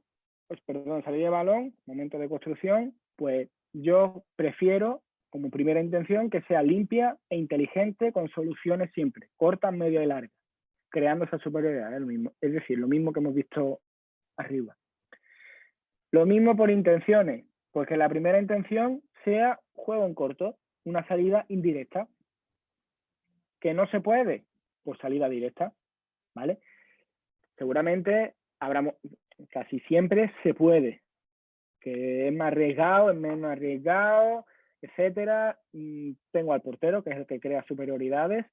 B: salida de balón, momento de construcción, pues yo prefiero, como primera intención, que sea limpia e inteligente, con soluciones siempre, cortas, medias y largas, creando esa superioridad, es decir, lo mismo que hemos visto arriba. Lo mismo por intenciones, pues que la primera intención sea juego en corto, una salida indirecta. ¿Que no se puede? Pues salida directa, ¿vale? Seguramente casi siempre se puede, que es más arriesgado, es menos arriesgado, etcétera. Tengo al portero, que es el que crea superioridades.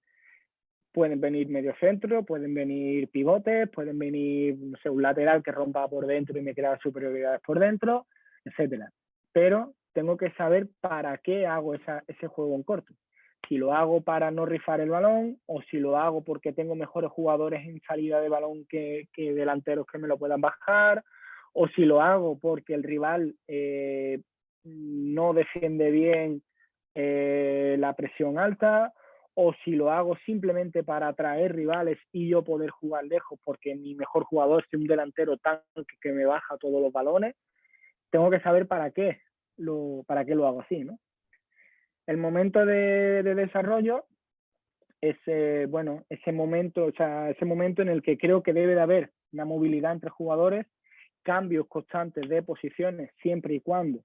B: Pueden venir medio centro, pueden venir pivotes, pueden venir, no sé, un lateral que rompa por dentro y me crea superioridades por dentro, etcétera. Pero tengo que saber para qué hago ese juego en corto. Si lo hago para no rifar el balón, o si lo hago porque tengo mejores jugadores en salida de balón que delanteros que me lo puedan bajar, o si lo hago porque el rival no defiende bien la presión alta, o si lo hago simplemente para atraer rivales y yo poder jugar lejos, porque mi mejor jugador es un delantero tanque que me baja todos los balones. Tengo que saber para qué lo hago así, ¿no? El momento de desarrollo, ese momento, o sea, ese momento en el que creo que debe de haber una movilidad entre jugadores, cambios constantes de posiciones siempre y cuando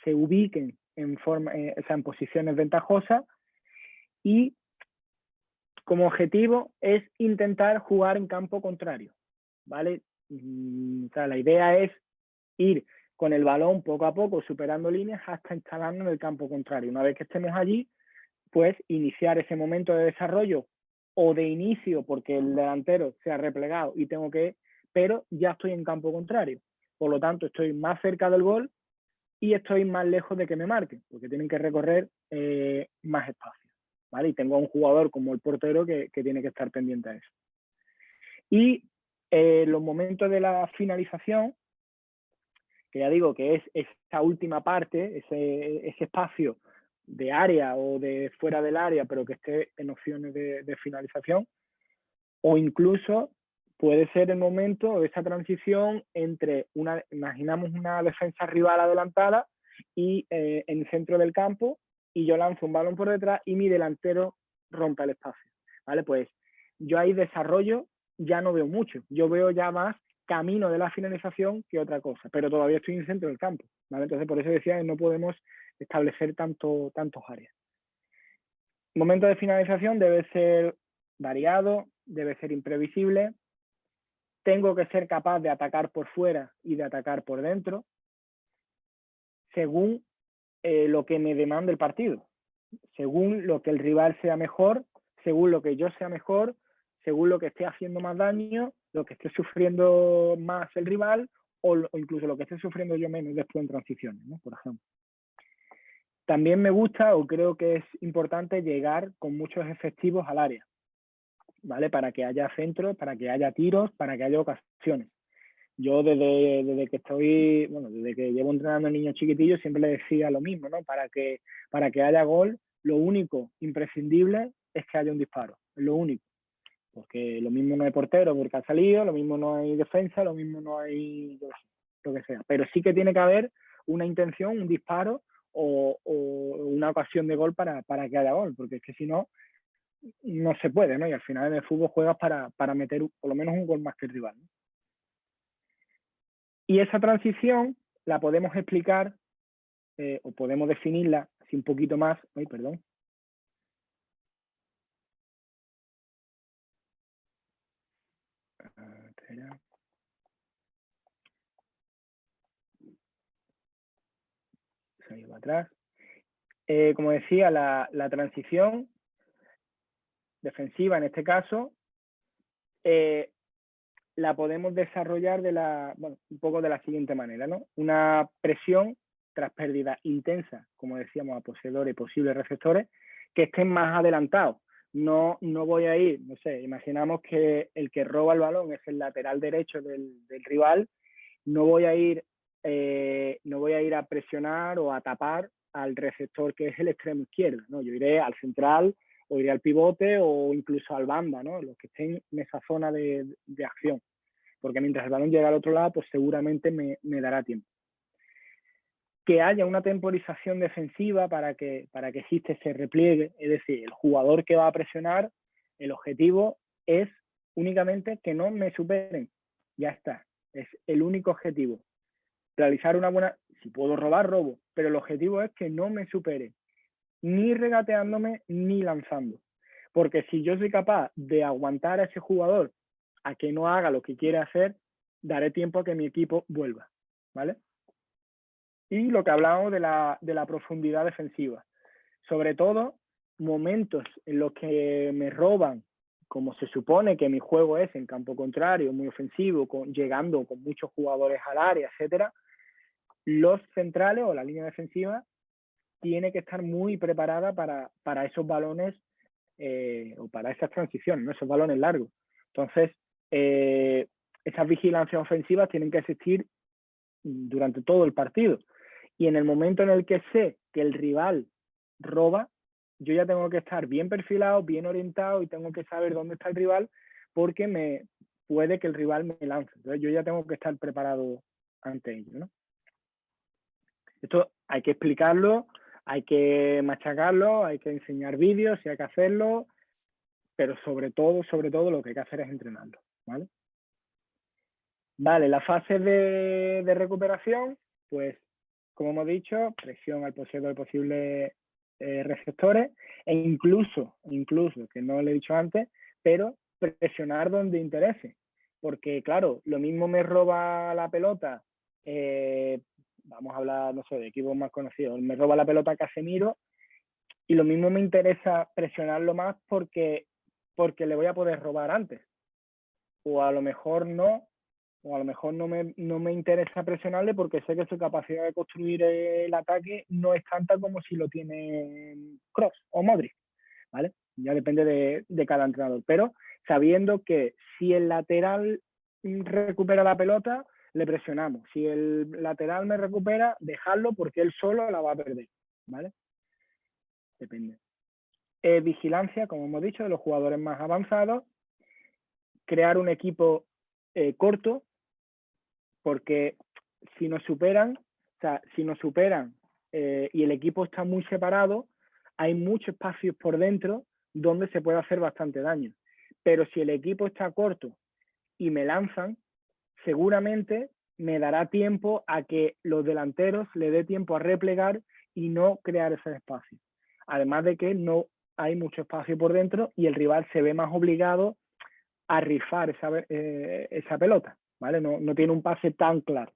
B: se ubiquen en posiciones ventajosas, y como objetivo es intentar jugar en campo contrario, ¿vale? O sea, la idea es ir con el balón poco a poco superando líneas hasta instalarnos en el campo contrario. Una vez que estemos allí, pues iniciar ese momento de desarrollo o de inicio porque el delantero se ha replegado y tengo que, pero ya estoy en campo contrario. Por lo tanto, estoy más cerca del gol y estoy más lejos de que me marquen, porque tienen que recorrer más espacio, ¿vale? Y tengo a un jugador como el portero que tiene que estar pendiente a eso. Y los momentos de la finalización, que ya digo que es esta última parte, ese espacio de área o de fuera del área, pero que esté en opciones de finalización, o incluso puede ser el momento de esa transición entre imaginamos una defensa rival adelantada y en el centro del campo, y yo lanzo un balón por detrás y mi delantero rompe el espacio, ¿vale? Pues yo ahí desarrollo ya no veo mucho, yo veo ya más camino de la finalización que otra cosa, pero todavía estoy en el centro del campo, ¿vale? Entonces por eso decía que no podemos establecer tantos áreas. El momento de finalización debe ser variado, debe ser imprevisible, tengo que ser capaz de atacar por fuera y de atacar por dentro, según lo que me demande el partido, según lo que el rival sea mejor, según lo que yo sea mejor, según lo que esté haciendo más daño, lo que esté sufriendo más el rival o incluso lo que esté sufriendo yo menos después en transiciones, ¿no? Por ejemplo. También me gusta o creo que es importante llegar con muchos efectivos al área, ¿vale? Para que haya centros, para que haya tiros, para que haya ocasiones. Yo desde que estoy, bueno, desde que llevo entrenando a niños chiquitillos siempre les decía lo mismo, ¿no? Para que haya gol, lo único imprescindible es que haya un disparo, es lo único. Porque lo mismo no hay portero porque ha salido, lo mismo no hay defensa, lo mismo no hay lo que sea. Pero sí que tiene que haber una intención, un disparo o una ocasión de gol para que haya gol, porque es que si no, no se puede, ¿no? Y al final en el fútbol juegas para meter por lo menos un gol más que el rival, ¿no? Y esa transición la podemos explicar o podemos definirla así un poquito más. Ay, perdón. Espera. Se ha ido atrás. Como decía, la transición defensiva en este caso la podemos desarrollar un poco de la siguiente manera, ¿no? Una presión tras pérdida intensa, como decíamos, a poseedores y posibles receptores que estén más adelantados. No voy a ir, no sé, imaginamos que el que roba el balón es el lateral derecho del rival, no voy a ir a presionar o a tapar al receptor que es el extremo izquierdo, ¿no? Yo iré al central o iré al pivote o incluso al banda, ¿no? Los que estén en esa zona de acción. Porque mientras el balón llega al otro lado, pues seguramente me dará tiempo. Que haya una temporización defensiva para que existe ese repliegue, es decir, el jugador que va a presionar, el objetivo es únicamente que no me superen. Ya está, es el único objetivo. Realizar una buena, si puedo robar, robo, pero el objetivo es que no me supere, ni regateándome ni lanzando. Porque si yo soy capaz de aguantar a ese jugador a que no haga lo que quiere hacer, daré tiempo a que mi equipo vuelva, ¿vale? Y lo que hablábamos de la profundidad defensiva. Sobre todo, momentos en los que me roban, como se supone que mi juego es en campo contrario, muy ofensivo, llegando con muchos jugadores al área, etcétera, los centrales o la línea defensiva tiene que estar muy preparada para esos balones o para esas transiciones, ¿no? Esos balones largos. Entonces, esas vigilancias ofensivas tienen que existir durante todo el partido. Y en el momento en el que sé que el rival roba, yo ya tengo que estar bien perfilado, bien orientado y tengo que saber dónde está el rival porque puede que el rival me lance. Entonces yo ya tengo que estar preparado ante ello, ¿no? Esto hay que explicarlo, hay que machacarlo, hay que enseñar vídeos si hay que hacerlo, pero sobre todo lo que hay que hacer es entrenarlo, ¿vale? Vale, la fase de recuperación, pues como hemos dicho, presión al poseedor de posibles receptores e incluso, que no lo he dicho antes, pero presionar donde interese. Porque claro, lo mismo me roba la pelota, vamos a hablar, no sé, de equipos más conocidos, me roba la pelota Casemiro y lo mismo me interesa presionarlo más porque le voy a poder robar antes. O a lo mejor no, o a lo mejor no me interesa presionarle porque sé que su capacidad de construir el ataque no es tanta como si lo tiene Kroos o Modric, ¿vale? Ya depende de cada entrenador, pero sabiendo que si el lateral recupera la pelota, le presionamos. Si el lateral me recupera, dejarlo porque él solo la va a perder, ¿vale? Depende. Vigilancia, como hemos dicho, de los jugadores más avanzados. Crear un equipo corto, porque si nos superan, y el equipo está muy separado, hay muchos espacios por dentro donde se puede hacer bastante daño. Pero si el equipo está corto y me lanzan, seguramente me dará tiempo a que los delanteros le dé tiempo a replegar y no crear ese espacio. Además de que no hay mucho espacio por dentro y el rival se ve más obligado a rifar esa pelota, ¿vale? No tiene un pase tan claro.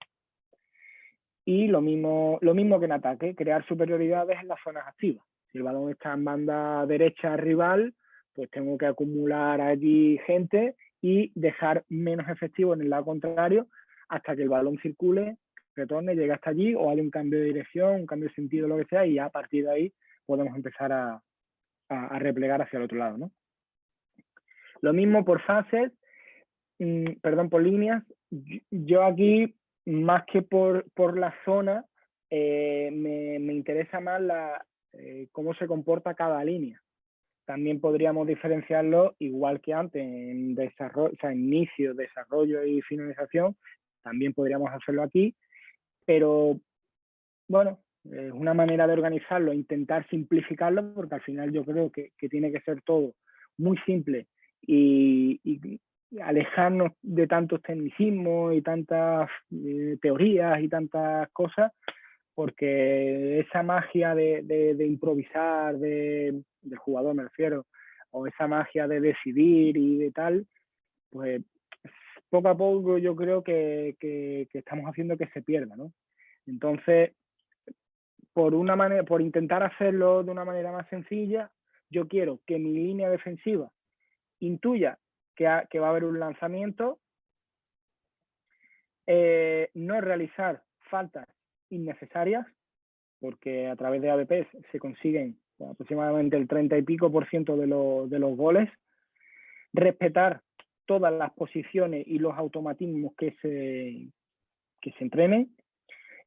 B: Y lo mismo que en ataque, crear superioridades en las zonas activas. Si el balón está en banda derecha rival, pues tengo que acumular allí gente y dejar menos efectivo en el lado contrario hasta que el balón circule, retorne, llegue hasta allí o haya un cambio de dirección, un cambio de sentido, lo que sea, y ya a partir de ahí podemos empezar a replegar hacia el otro lado, ¿no? Lo mismo por fases, por líneas. Yo aquí, más que por la zona, me interesa más cómo se comporta cada línea. También podríamos diferenciarlo igual que antes en desarrollo, o sea, inicio, desarrollo y finalización. También podríamos hacerlo aquí, pero bueno, es una manera de organizarlo, intentar simplificarlo, porque al final yo creo que tiene que ser todo muy simple y alejarnos de tantos tecnicismos y tantas teorías y tantas cosas, porque esa magia de improvisar del jugador, me refiero, o esa magia de decidir y de tal, pues poco a poco yo creo que estamos haciendo que se pierda, ¿no? Entonces, por intentar hacerlo de una manera más sencilla, yo quiero que mi línea defensiva intuya que va a haber un lanzamiento, no realizar faltas innecesarias, porque a través de ABPs se consiguen aproximadamente el 30 y pico % de los goles, respetar todas las posiciones y los automatismos que se entrenen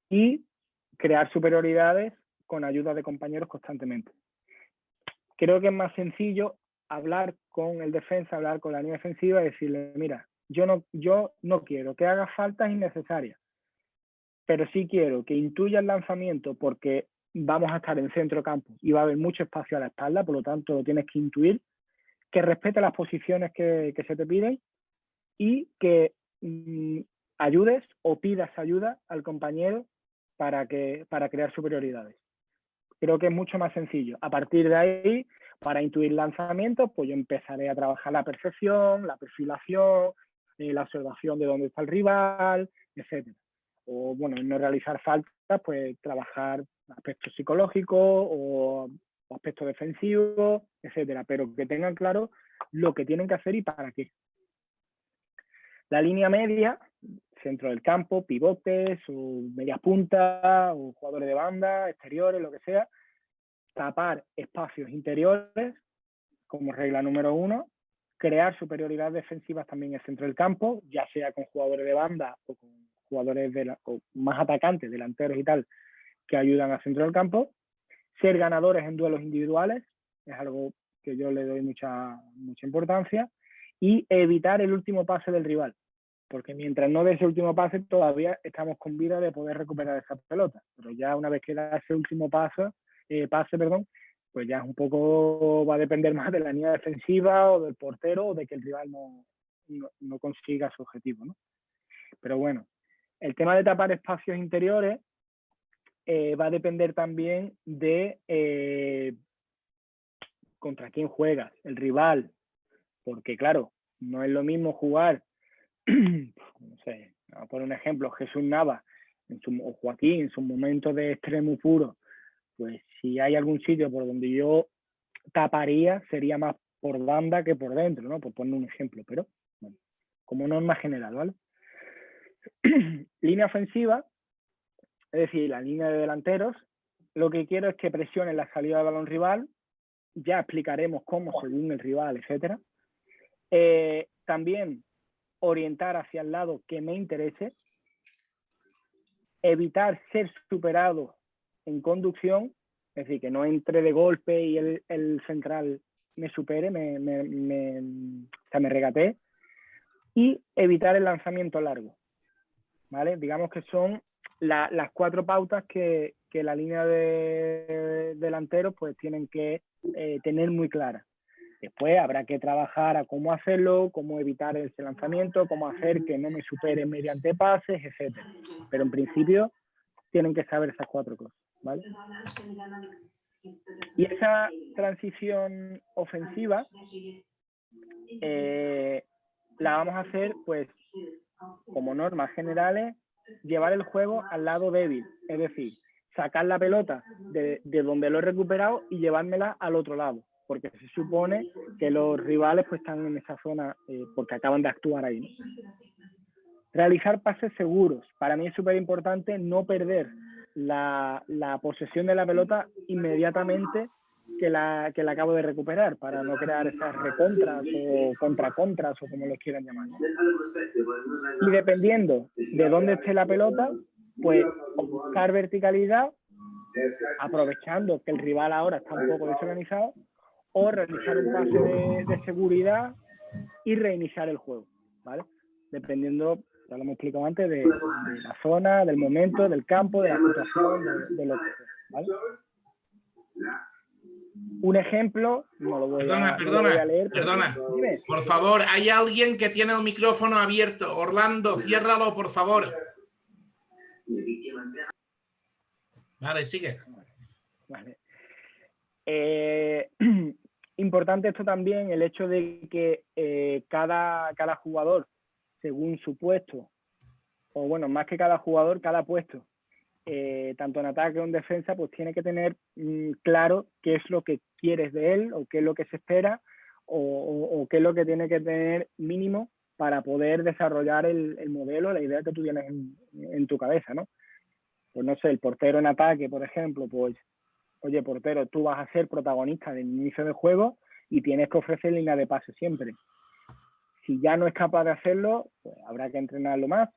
B: y crear superioridades con ayuda de compañeros constantemente. Creo que es más sencillo hablar con el defensa, hablar con la línea defensiva y decirle, mira, yo no quiero que hagas faltas innecesarias, pero sí quiero que intuya el lanzamiento porque vamos a estar en centro campo y va a haber mucho espacio a la espalda, por lo tanto lo tienes que intuir, que respete las posiciones que se te piden y que ayudes o pidas ayuda al compañero para crear superioridades. Creo que es mucho más sencillo. A partir de ahí, para intuir lanzamientos, pues yo empezaré a trabajar la percepción, la perfilación, la observación de dónde está el rival, etcétera. O bueno, no realizar faltas, pues trabajar aspectos psicológicos o aspectos defensivos, etcétera. Pero que tengan claro lo que tienen que hacer y para qué. La línea media, centro del campo, pivotes o medias puntas o jugadores de banda, exteriores, lo que sea, tapar espacios interiores como regla número 1, crear superioridad defensivas también en el centro del campo, ya sea con jugadores de banda o con jugadores o más atacantes, delanteros y tal, que ayudan al centro del campo, ser ganadores en duelos individuales, es algo que yo le doy mucha importancia, y evitar el último pase del rival, porque mientras no dé ese último pase todavía estamos con vida de poder recuperar esa pelota, pero ya una vez que da ese último pase, pues ya un poco va a depender más de la línea defensiva o del portero o de que el rival no consiga su objetivo, ¿no? Pero bueno, el tema de tapar espacios interiores va a depender también de contra quién juegas, el rival, porque claro, no es lo mismo jugar, no sé, vamos a poner un ejemplo, Jesús Navas o Joaquín en su momento de extremo puro, pues si hay algún sitio por donde yo taparía, sería más por banda que por dentro, ¿no? Por poner un ejemplo, pero bueno, como norma general, ¿vale? Línea ofensiva, es decir, la línea de delanteros, lo que quiero es que presionen la salida de balón rival, ya explicaremos cómo según el rival, etcétera. También orientar hacia el lado que me interese, evitar ser superado en conducción, es decir, que no entre de golpe y el central me supere, o sea, me regatee, y evitar el lanzamiento largo, ¿vale? Digamos que son las 4 pautas que la línea de delanteros pues tienen que tener muy claras. Después habrá que trabajar a cómo hacerlo, cómo evitar ese lanzamiento, cómo hacer que no me supere mediante pases, etc. Pero en principio tienen que saber esas 4 cosas, ¿vale? Y esa transición ofensiva la vamos a hacer, pues, como normas generales, llevar el juego al lado débil, es decir, sacar la pelota de donde lo he recuperado y llevármela al otro lado, porque se supone que los rivales pues están en esa zona porque acaban de actuar ahí, ¿no? Realizar pases seguros. Para mí es súper importante no perder la posesión de la pelota inmediatamente que la acabo de recuperar, para no crear esas recontras o contracontras o como los quieran llamar, ¿no? Y dependiendo de dónde esté la pelota, pues buscar verticalidad, aprovechando que el rival ahora está un poco desorganizado, o realizar un pase de seguridad y reiniciar el juego, ¿vale? Dependiendo, ya lo hemos explicado antes, de la zona, del momento, del campo, de la situación, de lo que sea, ¿vale? Un ejemplo, no lo voy a leer.
C: Perdona.
B: Dime.
C: Por favor, hay alguien que tiene el micrófono abierto. Orlando, ciérralo, por favor. Vale, sigue.
B: Vale. Importante esto también, el hecho de que cada jugador, según su puesto, o bueno, más que cada jugador, cada puesto, tanto en ataque o en defensa, pues tiene que tener claro qué es lo que quieres de él, o qué es lo que se espera, o qué es lo que tiene que tener mínimo para poder desarrollar el modelo, la idea que tú tienes en tu cabeza, ¿no? Pues no sé, el portero en ataque, por ejemplo, pues, oye, portero, tú vas a ser protagonista del inicio del juego y tienes que ofrecer línea de pase siempre. Si ya no es capaz de hacerlo, pues habrá que entrenarlo más,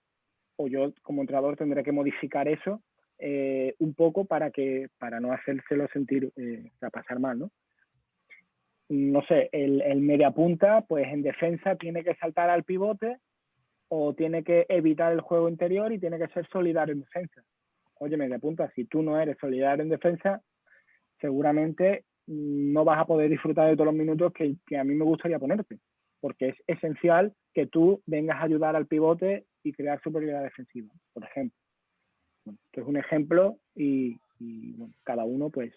B: o yo como entrenador tendré que modificar eso un poco para no hacérselo sentir, pasar mal, ¿no? No sé, el mediapunta, pues en defensa tiene que saltar al pivote o tiene que evitar el juego interior y tiene que ser solidario en defensa. Oye, mediapunta, si tú no eres solidario en defensa, seguramente no vas a poder disfrutar de todos los minutos que a mí me gustaría ponerte, porque es esencial que tú vengas a ayudar al pivote y crear superioridad defensiva, por ejemplo. Bueno, esto es un ejemplo y bueno, cada uno pues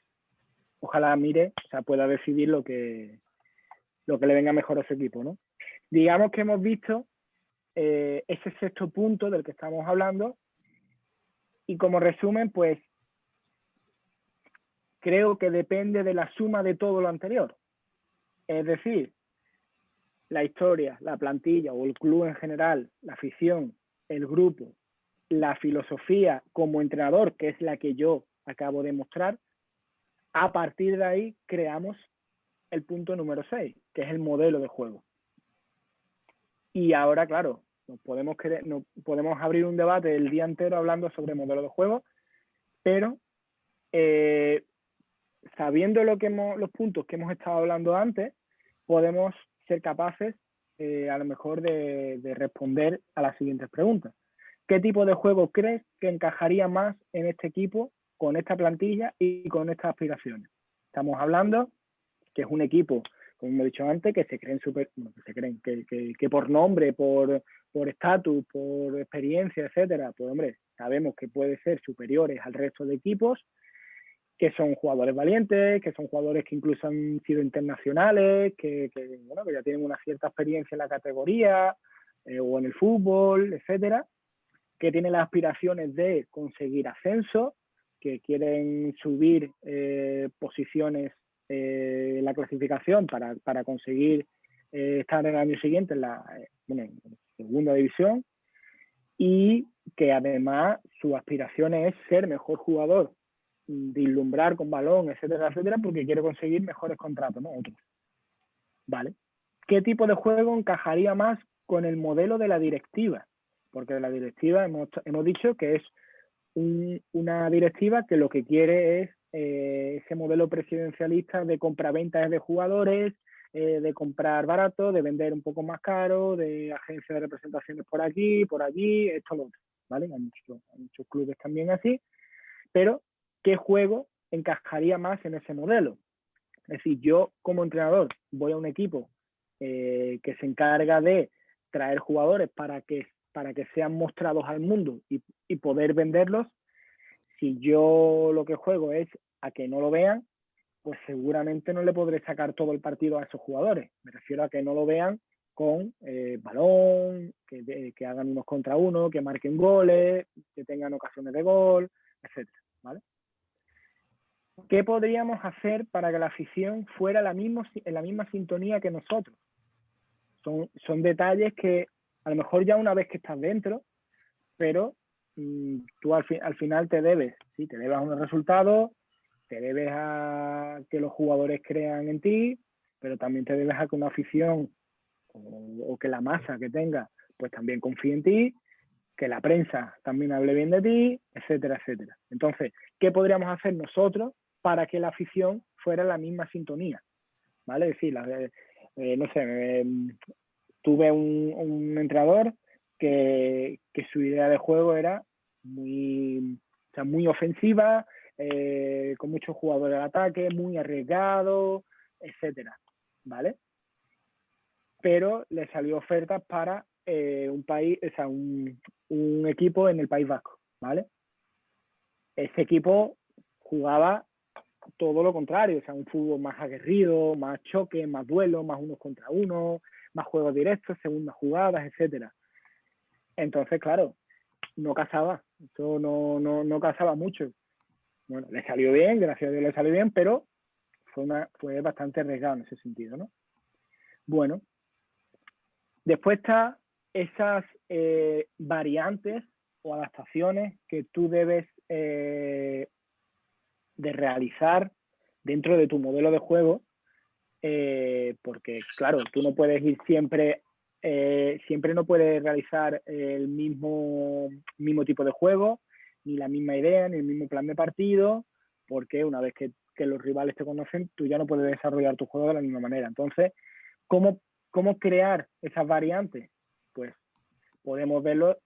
B: ojalá mire, o sea, pueda decidir lo que le venga mejor a su equipo, ¿no? Digamos que hemos visto ese 6º punto del que estamos hablando y como resumen, pues creo que depende de la suma de todo lo anterior. Es decir, la historia, la plantilla o el club en general, la afición, el grupo, la filosofía como entrenador, que es la que yo acabo de mostrar, a partir de ahí creamos el punto número 6, que es el modelo de juego. Y ahora, claro, nos podemos abrir un debate el día entero hablando sobre modelo de juego, pero sabiendo los puntos que hemos estado hablando antes, podemos ser capaces a lo mejor de responder a las siguientes preguntas. ¿Qué tipo de juego crees que encajaría más en este equipo, con esta plantilla y con estas aspiraciones? estamos hablando, que es un equipo, como hemos dicho antes, que se creen que por nombre, por estatus, por experiencia, etcétera, pues hombre, sabemos que puede ser superiores al resto de equipos, que son jugadores valientes, que son jugadores que incluso han sido internacionales, que ya tienen una cierta experiencia en la categoría o en el fútbol, etcétera, que tienen las aspiraciones de conseguir ascenso, que quieren subir posiciones en la clasificación para conseguir estar el año siguiente en segunda división, y que además su aspiración es ser mejor jugador, vislumbrar con balón, etcétera, etcétera, porque quiere conseguir mejores contratos, ¿no? Otros. ¿Vale? ¿Qué tipo de juego encajaría más con el modelo de la directiva? Porque la directiva hemos dicho que es una directiva que lo que quiere es ese modelo presidencialista de compra-ventas de jugadores, de comprar barato, de vender un poco más caro, de agencias de representaciones por aquí, por allí, esto, lo otro, ¿vale? Hay muchos clubes también así, pero ¿qué juego encajaría más en ese modelo? Es decir, yo como entrenador voy a un equipo que se encarga de traer jugadores para que sean mostrados al mundo y poder venderlos. Si yo lo que juego es a que no lo vean, pues seguramente no le podré sacar todo el partido a esos jugadores. Me refiero a que no lo vean con balón, que hagan unos contra uno, que marquen goles, que tengan ocasiones de gol, etcétera, ¿vale? ¿Qué podríamos hacer para que la afición fuera en la misma sintonía que nosotros? Son detalles que a lo mejor ya una vez que estás dentro, pero tú al final te debes a unos resultados, te debes a que los jugadores crean en ti, pero también te debes a que una afición o que la masa que tenga pues también confíe en ti, que la prensa también hable bien de ti, etcétera, etcétera. Entonces, ¿qué podríamos hacer nosotros para que la afición fuera en la misma sintonía? ¿Vale? Es decir, no sé, tuve un entrenador que su idea de juego era muy ofensiva, con muchos jugadores de ataque, muy arriesgado, etcétera, ¿vale? Pero le salió ofertas para un equipo en el País Vasco, ¿vale? Ese equipo jugaba todo lo contrario, un fútbol más aguerrido, más choque, más duelo, más unos contra uno, más juegos directos, segundas jugadas, etcétera. Entonces, claro, no casaba, eso no casaba mucho. Bueno, le salió bien, gracias a Dios le salió bien, pero fue bastante arriesgado en ese sentido, ¿no? Bueno, después está esas variantes o adaptaciones que tú debes de realizar dentro de tu modelo de juego, porque claro, tú no puedes ir siempre no puedes realizar el mismo tipo de juego, ni la misma idea, ni el mismo plan de partido, porque una vez que los rivales te conocen, tú ya no puedes desarrollar tu juego de la misma manera. Entonces, ¿cómo crear esas variantes? Pues podemos verlo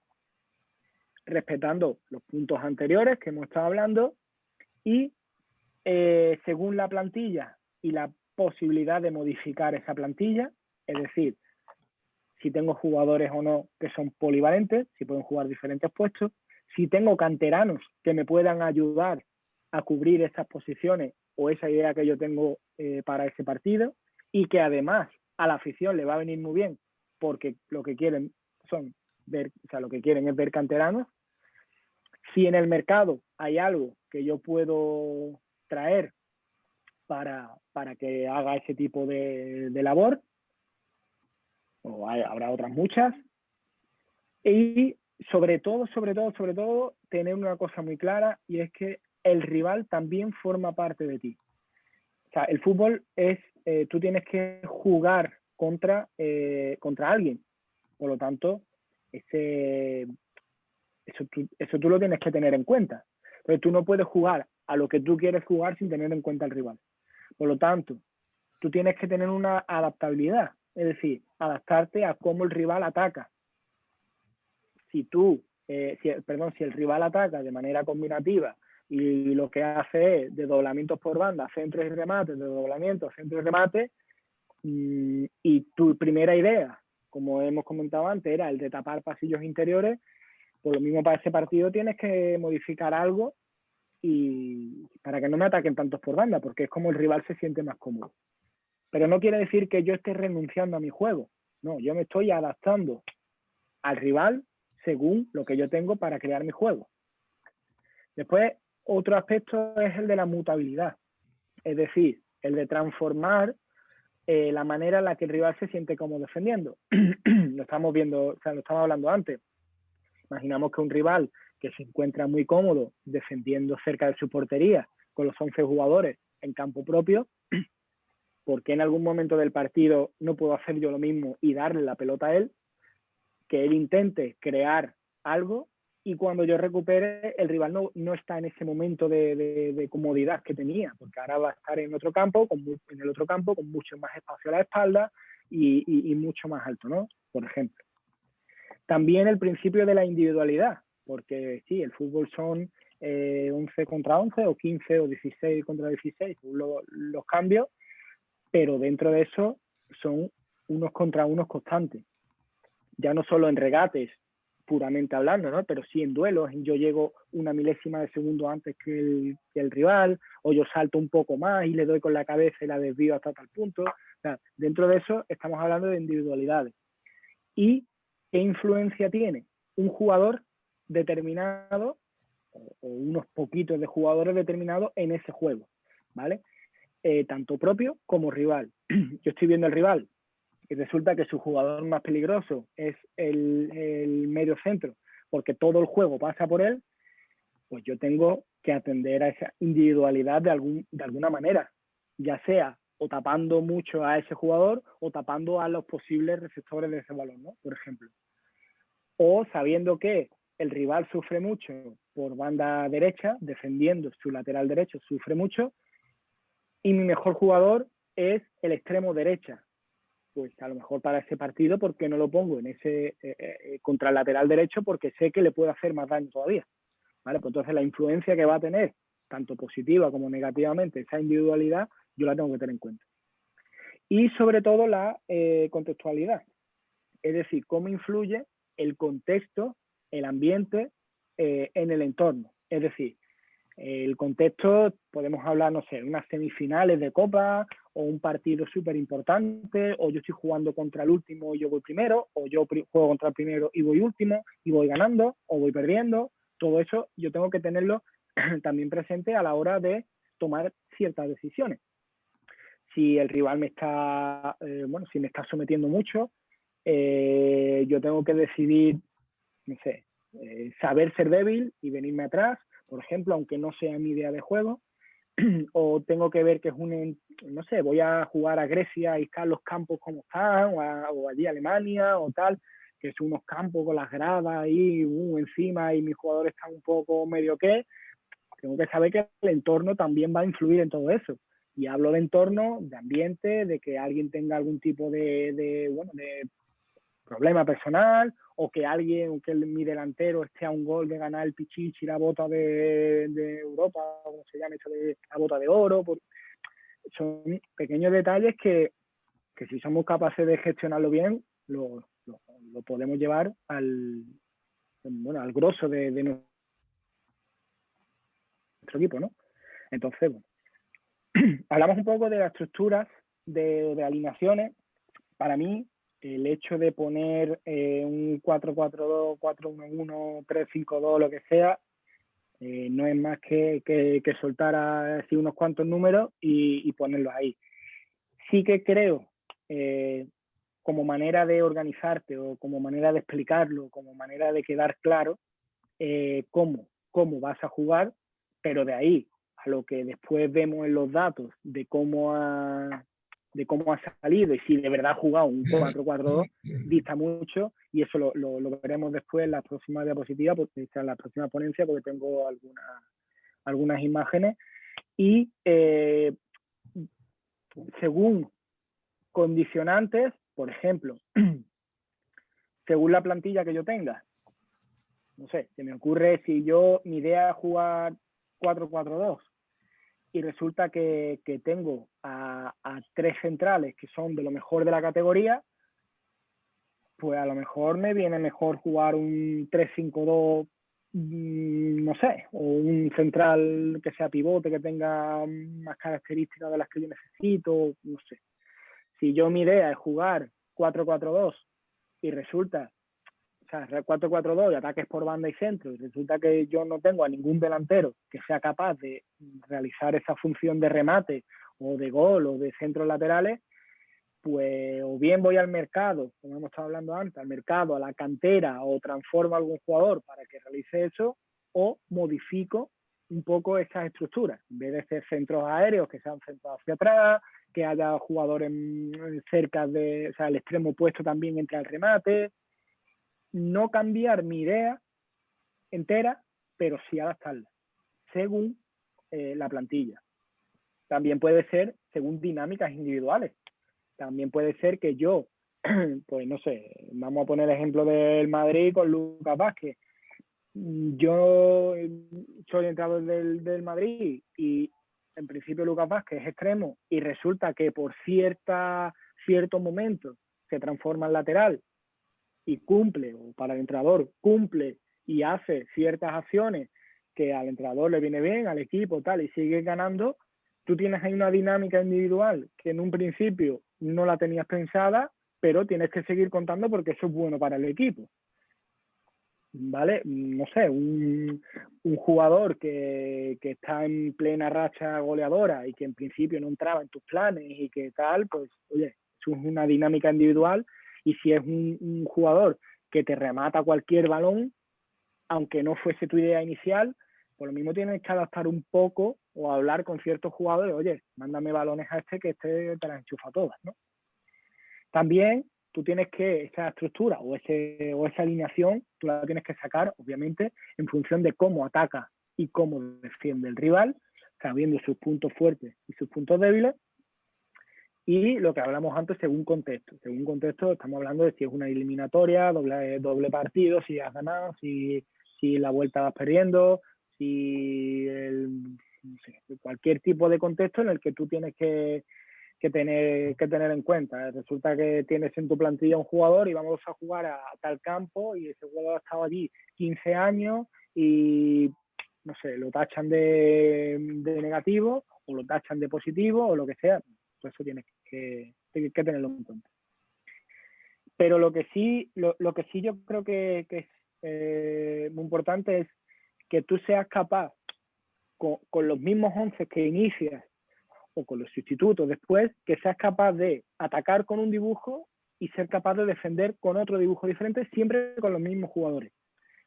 B: respetando los puntos anteriores que hemos estado hablando y según la plantilla y la posibilidad de modificar esa plantilla, es decir, si tengo jugadores o no que son polivalentes, si pueden jugar diferentes puestos, si tengo canteranos que me puedan ayudar a cubrir esas posiciones o esa idea que yo tengo para ese partido, y que además a la afición le va a venir muy bien porque lo que quieren es ver canteranos. Si en el mercado hay algo que yo puedo traer para que haga ese tipo de labor, o habrá otras muchas, y sobre todo tener una cosa muy clara, y es que el rival también forma parte de ti. O sea, el fútbol es, tú tienes que jugar contra alguien, por lo tanto, eso tú lo tienes que tener en cuenta. Entonces, tú no puedes jugar a lo que tú quieres jugar sin tener en cuenta al rival. Por lo tanto, tú tienes que tener una adaptabilidad, es decir, adaptarte a cómo el rival ataca. Si el rival ataca de manera combinativa, y lo que hace es desdoblamientos por banda, centros y remates, desdoblamientos, centros y remates, y tu primera idea, como hemos comentado antes, era el de tapar pasillos interiores. Por lo mismo, para ese partido tienes que modificar algo y para que no me ataquen tantos por banda, porque es como el rival se siente más cómodo. Pero no quiere decir que yo esté renunciando a mi juego. No, yo me estoy adaptando al rival según lo que yo tengo para crear mi juego. Después, otro aspecto es el de la mutabilidad, es decir, el de transformar la manera en la que el rival se siente cómodo defendiendo. Lo estamos viendo, o sea, lo estamos hablando antes. Imaginamos que un rival que se encuentra muy cómodo defendiendo cerca de su portería con los 11 jugadores en campo propio, ¿por qué en algún momento del partido no puedo hacer yo lo mismo y darle la pelota a él? Que él intente crear algo y cuando yo recupere, el rival no está en ese momento de comodidad que tenía, porque ahora va a estar en otro campo, en el otro campo, con mucho más espacio a la espalda y mucho más alto, ¿no? Por ejemplo. También el principio de la individualidad, porque sí, el fútbol son 11 contra 11 o 15 o 16 contra 16, los cambios, pero dentro de eso son unos contra unos constantes. Ya no solo en regates, puramente hablando, ¿no? Pero sí en duelos, yo llego una milésima de segundo antes que el rival, o yo salto un poco más y le doy con la cabeza y la desvío hasta tal punto. O sea, dentro de eso estamos hablando de individualidades. ¿Y qué influencia tiene un jugador determinado o unos poquitos de jugadores determinados en ese juego? ¿Vale? Tanto propio como rival. Yo estoy viendo al rival y resulta que su jugador más peligroso es el medio centro, porque todo el juego pasa por él, pues yo tengo que atender a esa individualidad de alguna manera, ya sea o tapando mucho a ese jugador o tapando a los posibles receptores de ese balón, ¿no? Por ejemplo. O sabiendo que el rival sufre mucho por banda derecha, defendiendo su lateral derecho, sufre mucho, y mi mejor jugador es el extremo derecha. Pues a lo mejor para ese partido, ¿por qué no lo pongo en ese contra el lateral derecho? Porque sé que le puede hacer más daño todavía. ¿Vale? Pues entonces la influencia que va a tener, tanto positiva como negativamente, esa individualidad, yo la tengo que tener en cuenta. Y sobre todo la contextualidad. Es decir, cómo influye el contexto, el ambiente en el entorno. Es decir, el contexto, podemos hablar, no sé, unas semifinales de Copa o un partido súper importante, o yo estoy jugando contra el último y yo voy primero, o yo juego contra el primero y voy último y voy ganando o voy perdiendo. Todo eso yo tengo que tenerlo también presente a la hora de tomar ciertas decisiones. Si el rival me está, si me está sometiendo mucho, yo tengo que decidir, no sé, saber ser débil y venirme atrás, por ejemplo, aunque no sea mi idea de juego, o tengo que ver que es no sé, voy a jugar a Grecia y están los campos como están, o allí a Alemania o tal, que son unos campos con las gradas ahí encima y mis jugadores están un poco medio que, tengo que saber que el entorno también va a influir en todo eso. Y hablo de entorno, de ambiente, de que alguien tenga algún tipo de problema personal, o que mi delantero esté a un gol de ganar el Pichichi, la bota de Europa, como se llama eso, la bota de oro. Son pequeños detalles que si somos capaces de gestionarlo bien, lo podemos llevar al grosso de nuestro equipo, ¿no? Entonces, bueno, hablamos un poco de las estructuras de alineaciones. Para mí, el hecho de poner un 4-4-2, 4-1-1, 3-5-2, lo que sea, no es más que soltar así unos cuantos números y ponerlos ahí. Sí que creo, como manera de organizarte o como manera de explicarlo, como manera de quedar claro cómo vas a jugar, pero de ahí a lo que después vemos en los datos de cómo ha salido y si de verdad ha jugado un 4-4-2, dista mucho, y eso lo veremos después en la próxima diapositiva, porque en la próxima ponencia, porque tengo algunas imágenes. Y según condicionantes, por ejemplo, según la plantilla que yo tenga, no sé, se me ocurre, si mi idea es jugar 4-4-2 y resulta que tengo a 3 centrales que son de lo mejor de la categoría, pues a lo mejor me viene mejor jugar un 3-5-2, no sé, o un central que sea pivote, que tenga más características de las que yo necesito, no sé. Si yo mi idea es jugar 4-4-2 y resulta, o sea, 4-4-2 y ataques por banda y centro, y resulta que yo no tengo a ningún delantero que sea capaz de realizar esa función de remate o de gol o de centros laterales, pues o bien voy al mercado, como hemos estado hablando antes, al mercado, a la cantera, o transformo a algún jugador para que realice eso, o modifico un poco esas estructuras. En vez de ser centros aéreos, que sean centros hacia atrás, que haya jugadores cerca de, o sea, el extremo opuesto también entre el remate. No cambiar mi idea entera, pero sí adaptarla, según la plantilla. También puede ser según dinámicas individuales. También puede ser que yo, pues no sé, vamos a poner el ejemplo del Madrid con Lucas Vázquez. Yo soy entrenador del Madrid y en principio Lucas Vázquez es extremo y resulta que por cierto momento se transforma en lateral y cumple, o para el entrenador cumple y hace ciertas acciones que al entrenador le viene bien, al equipo, tal, y sigue ganando. Tú tienes ahí una dinámica individual que en un principio no la tenías pensada, pero tienes que seguir contando porque eso es bueno para el equipo. ¿Vale? No sé, un jugador que está en plena racha goleadora y que en principio no entraba en tus planes y que tal, pues, oye, eso es una dinámica individual. Y si es un jugador que te remata cualquier balón, aunque no fuese tu idea inicial, por lo mismo tienes que adaptar un poco o hablar con ciertos jugadores, oye, mándame balones a que te las enchufa todas, ¿no? También tú tienes que, esa estructura o esa alineación, tú la tienes que sacar, obviamente, en función de cómo ataca y cómo defiende el rival, sabiendo sus puntos fuertes y sus puntos débiles. Y lo que hablamos antes, según contexto. Según contexto, estamos hablando de si es una eliminatoria, doble partido, si has ganado, si la vuelta vas perdiendo, si no sé, cualquier tipo de contexto en el que tú tienes que tener en cuenta. Resulta que tienes en tu plantilla un jugador y vamos a jugar a tal campo y ese jugador ha estado allí 15 años y, no sé, lo tachan de negativo o lo tachan de positivo o lo que sea. Pues eso tienes que tenerlo en cuenta. Pero lo que sí yo creo que es muy importante es que tú seas capaz, con los mismos 11 que inicias o con los sustitutos después, que seas capaz de atacar con un dibujo y ser capaz de defender con otro dibujo diferente, siempre con los mismos jugadores.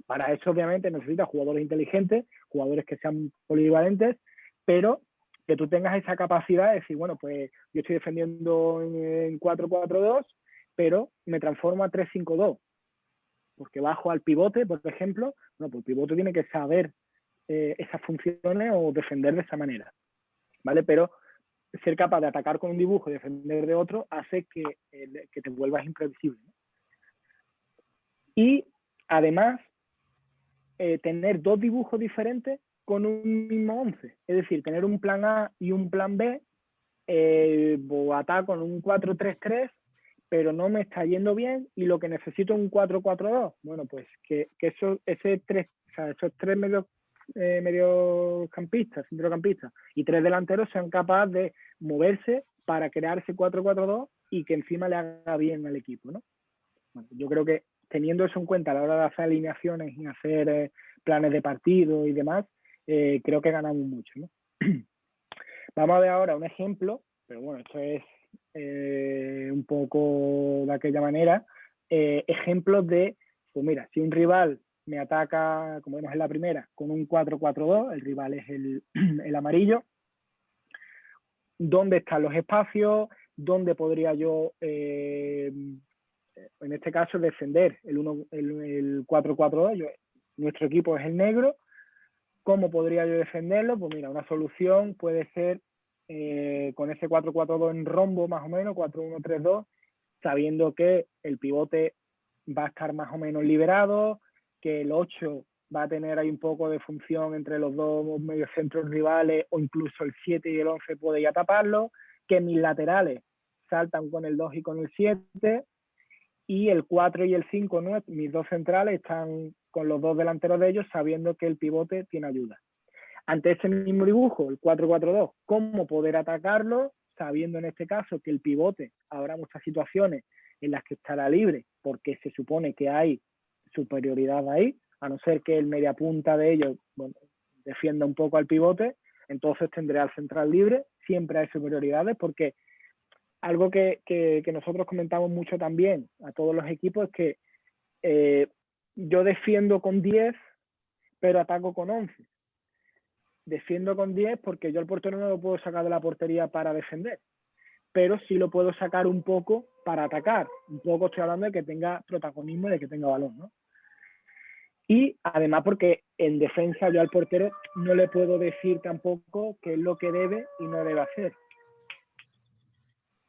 B: Para eso, obviamente, necesitas jugadores inteligentes, jugadores que sean polivalentes, pero que tú tengas esa capacidad de decir, bueno, pues yo estoy defendiendo en 4-4-2, pero me transformo a 3-5-2, porque bajo al pivote, por ejemplo, no, pues el pivote tiene que saber esas funciones o defender de esa manera, ¿vale? Pero ser capaz de atacar con un dibujo y defender de otro hace que te vuelvas imprevisible, ¿no? Y además, tener 2 dibujos diferentes con un mismo 11. Es decir, tener un plan A y un plan B, o ataco con un 4-3-3, pero no me está yendo bien y lo que necesito es un 4-4-2. Bueno, pues que esos tres mediocampistas, centrocampistas y 3 delanteros sean capaces de moverse para crear ese 4-4-2 y que encima le haga bien al equipo, ¿no? Bueno, yo creo que teniendo eso en cuenta a la hora de hacer alineaciones y hacer planes de partido y demás, creo que ganamos mucho, ¿no? Vamos a ver ahora un ejemplo, pero bueno, esto es un poco de aquella manera, ejemplos de, pues mira, si un rival me ataca, como vemos en la primera, con un 4-4-2, el rival es el amarillo, ¿dónde están los espacios? ¿Dónde podría yo, en este caso, defender el 4-4-2? Nuestro equipo es el negro. ¿Cómo podría yo defenderlo? Pues mira, una solución puede ser con ese 4-4-2 en rombo más o menos, 4-1-3-2, sabiendo que el pivote va a estar más o menos liberado, que el 8 va a tener ahí un poco de función entre los dos mediocentros rivales, o incluso el 7 y el 11 puede ya taparlo, que mis laterales saltan con el 2 y con el 7, y el 4 y el 5, ¿no? Mis dos centrales están con los dos delanteros de ellos, sabiendo que el pivote tiene ayuda. Ante ese mismo dibujo, el 4-4-2, ¿cómo poder atacarlo? Sabiendo en este caso que el pivote, habrá muchas situaciones en las que estará libre, porque se supone que hay superioridad ahí, a no ser que el mediapunta de ellos, bueno, defienda un poco al pivote, entonces tendré al central libre. Siempre hay superioridades, porque algo que nosotros comentamos mucho también a todos los equipos es que yo defiendo con 10, pero ataco con 11. Defiendo con 10 porque yo al portero no lo puedo sacar de la portería para defender, pero sí lo puedo sacar un poco para atacar. Un poco estoy hablando de que tenga protagonismo y de que tenga balón, ¿no? Y además porque en defensa yo al portero no le puedo decir tampoco qué es lo que debe y no debe hacer.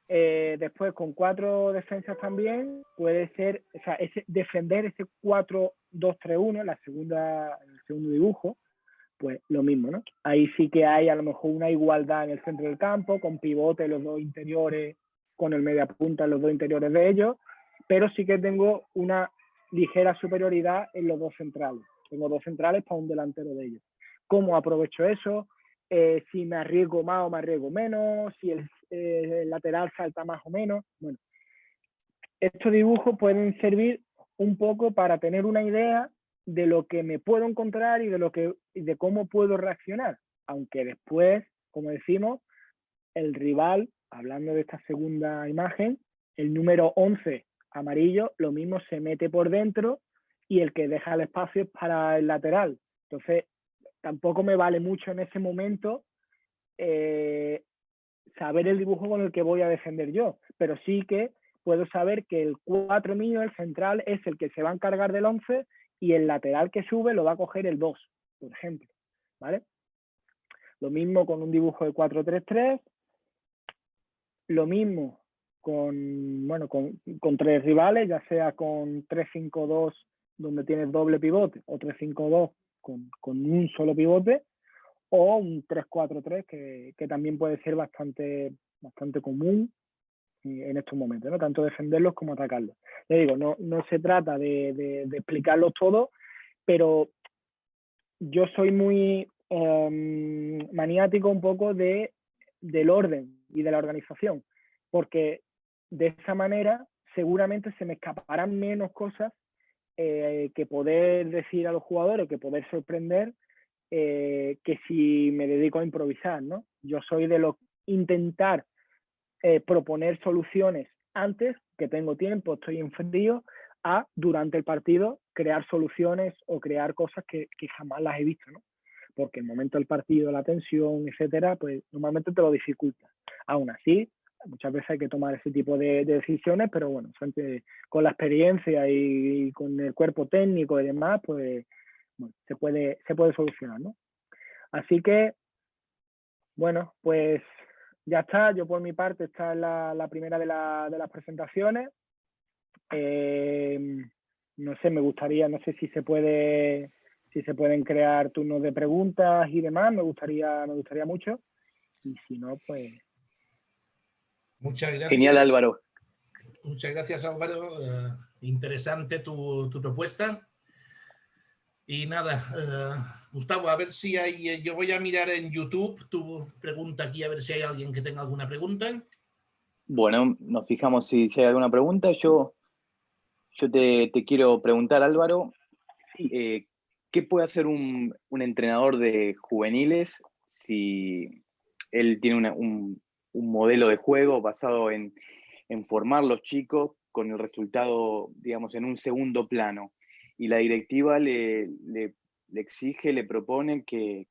B: Después, con 4 defensas también puede ser, o sea, defender ese 4-2-3-1, el segundo dibujo, pues lo mismo, ¿no? Ahí sí que hay a lo mejor una igualdad en el centro del campo, con pivote los dos interiores, con el mediapunta los dos interiores de ellos, pero sí que tengo una ligera superioridad en los dos centrales. Tengo dos centrales para un delantero de ellos. ¿Cómo aprovecho eso? Si me arriesgo más o me arriesgo menos, si el lateral salta más o menos. Bueno, estos dibujos pueden servir un poco para tener una idea de lo que me puedo encontrar y de cómo puedo reaccionar. Aunque después, como decimos, el rival, hablando de esta segunda imagen, el número 11 amarillo, lo mismo se mete por dentro y el que deja el espacio es para el lateral. Entonces, tampoco me vale mucho en ese momento saber el dibujo con el que voy a defender yo, pero sí que puedo saber que el 4 mío, el central, es el que se va a encargar del 11 y el lateral que sube lo va a coger el 2, por ejemplo, ¿vale? Lo mismo con un dibujo de 4-3-3, lo mismo con 3 rivales, ya sea con 3-5-2 donde tienes doble pivote, o 3-5-2 con un solo pivote, o un 3-4-3 que también puede ser bastante común en estos momentos, ¿no? Tanto defenderlos como atacarlos. Le digo, no se trata de explicarlos todos, pero yo soy muy maniático un poco del orden y de la organización, porque de esa manera seguramente se me escaparán menos cosas que poder decir a los jugadores, que poder sorprender, que si me dedico a improvisar, ¿no? Yo soy de los intentar proponer soluciones antes, que tengo tiempo, estoy en frío, a durante el partido crear soluciones o crear cosas que jamás las he visto, ¿no? Porque el momento del partido, la tensión, etcétera, pues normalmente te lo dificulta. Aún así, muchas veces hay que tomar ese tipo de decisiones, pero bueno, con la experiencia y con el cuerpo técnico y demás, pues bueno, se puede solucionar, ¿no? Así que, bueno, pues ya está. Yo por mi parte, esta es la primera de las presentaciones. No sé, me gustaría, no sé si se pueden crear turnos de preguntas y demás, me gustaría mucho. Y si no, pues...
C: Muchas gracias.
A: Genial, Álvaro.
C: Muchas gracias, Álvaro. Interesante tu propuesta. Y nada, Gustavo, a ver si hay... Yo voy a mirar en YouTube tu pregunta aquí, a ver si hay alguien que tenga alguna pregunta.
A: Bueno, nos fijamos si hay alguna pregunta. Yo te quiero preguntar, Álvaro, ¿qué puede hacer un entrenador de juveniles si él tiene un modelo de juego basado en formar los chicos con el resultado, digamos, en un segundo plano? Y la directiva le exige, le propone que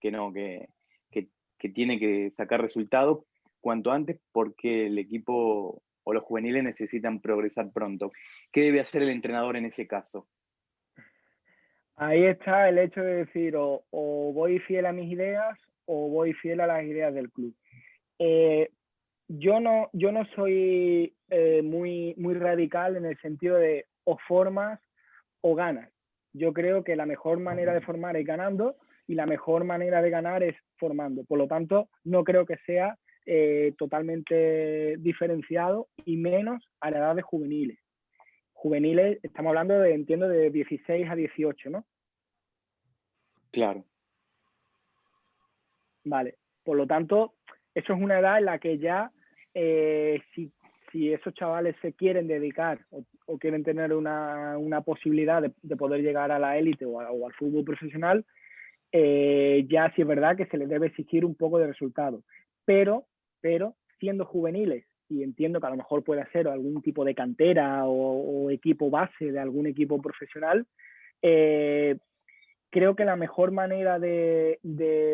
A: tiene que sacar resultados cuanto antes porque el equipo o los juveniles necesitan progresar pronto. ¿Qué debe hacer el entrenador en ese caso?
B: Ahí está el hecho de decir o voy fiel a mis ideas o voy fiel a las ideas del club. Yo no soy muy radical en el sentido de o formas o ganas. Yo creo que la mejor manera de formar es ganando y la mejor manera de ganar es formando. Por lo tanto, no creo que sea totalmente diferenciado y menos a la edad de juveniles. Juveniles, estamos hablando de, entiendo, de 16 a 18, ¿no?
A: Claro.
B: Vale. Por lo tanto, eso es una edad en la que ya, si esos chavales se quieren dedicar o quieren tener una posibilidad de poder llegar a la élite o al fútbol profesional, ya sí es verdad que se les debe exigir un poco de resultado. Pero siendo juveniles, y entiendo que a lo mejor puede ser algún tipo de cantera o equipo base de algún equipo profesional, creo que la mejor manera de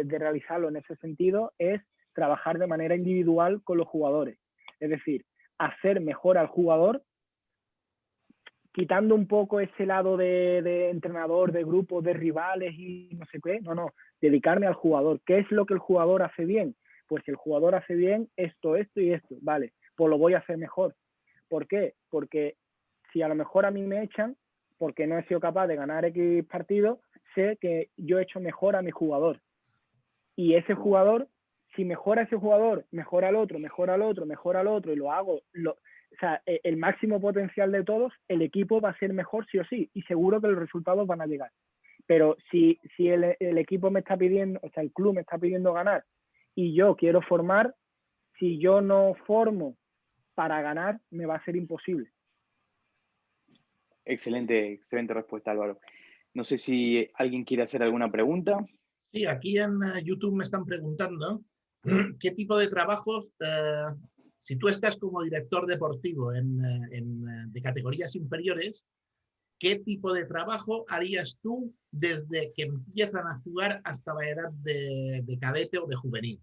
B: realizarlo en ese sentido es trabajar de manera individual con los jugadores. Es decir, hacer mejor al jugador, quitando un poco ese lado de entrenador, de grupo, de rivales y no sé qué. No, dedicarme al jugador. ¿Qué es lo que el jugador hace bien? Pues si el jugador hace bien esto, esto y esto, vale, pues lo voy a hacer mejor. ¿Por qué? Porque si a lo mejor a mí me echan porque no he sido capaz de ganar X partido, sé que yo he hecho mejor a mi jugador. Y ese jugador, si mejora ese jugador, mejora al otro, mejora al otro, mejora al otro, y lo hago, o sea, el máximo potencial de todos, el equipo va a ser mejor sí o sí, y seguro que los resultados van a llegar. Pero si el equipo me está pidiendo, o sea, el club me está pidiendo ganar, y yo quiero formar, si yo no formo para ganar, me va a ser imposible.
A: Excelente respuesta, Álvaro. No sé si alguien quiere hacer alguna pregunta.
C: Sí, aquí en YouTube me están preguntando qué tipo de trabajos, si tú estás como director deportivo de categorías inferiores, ¿qué tipo de trabajo harías tú desde que empiezan a jugar hasta la edad de cadete o de juvenil?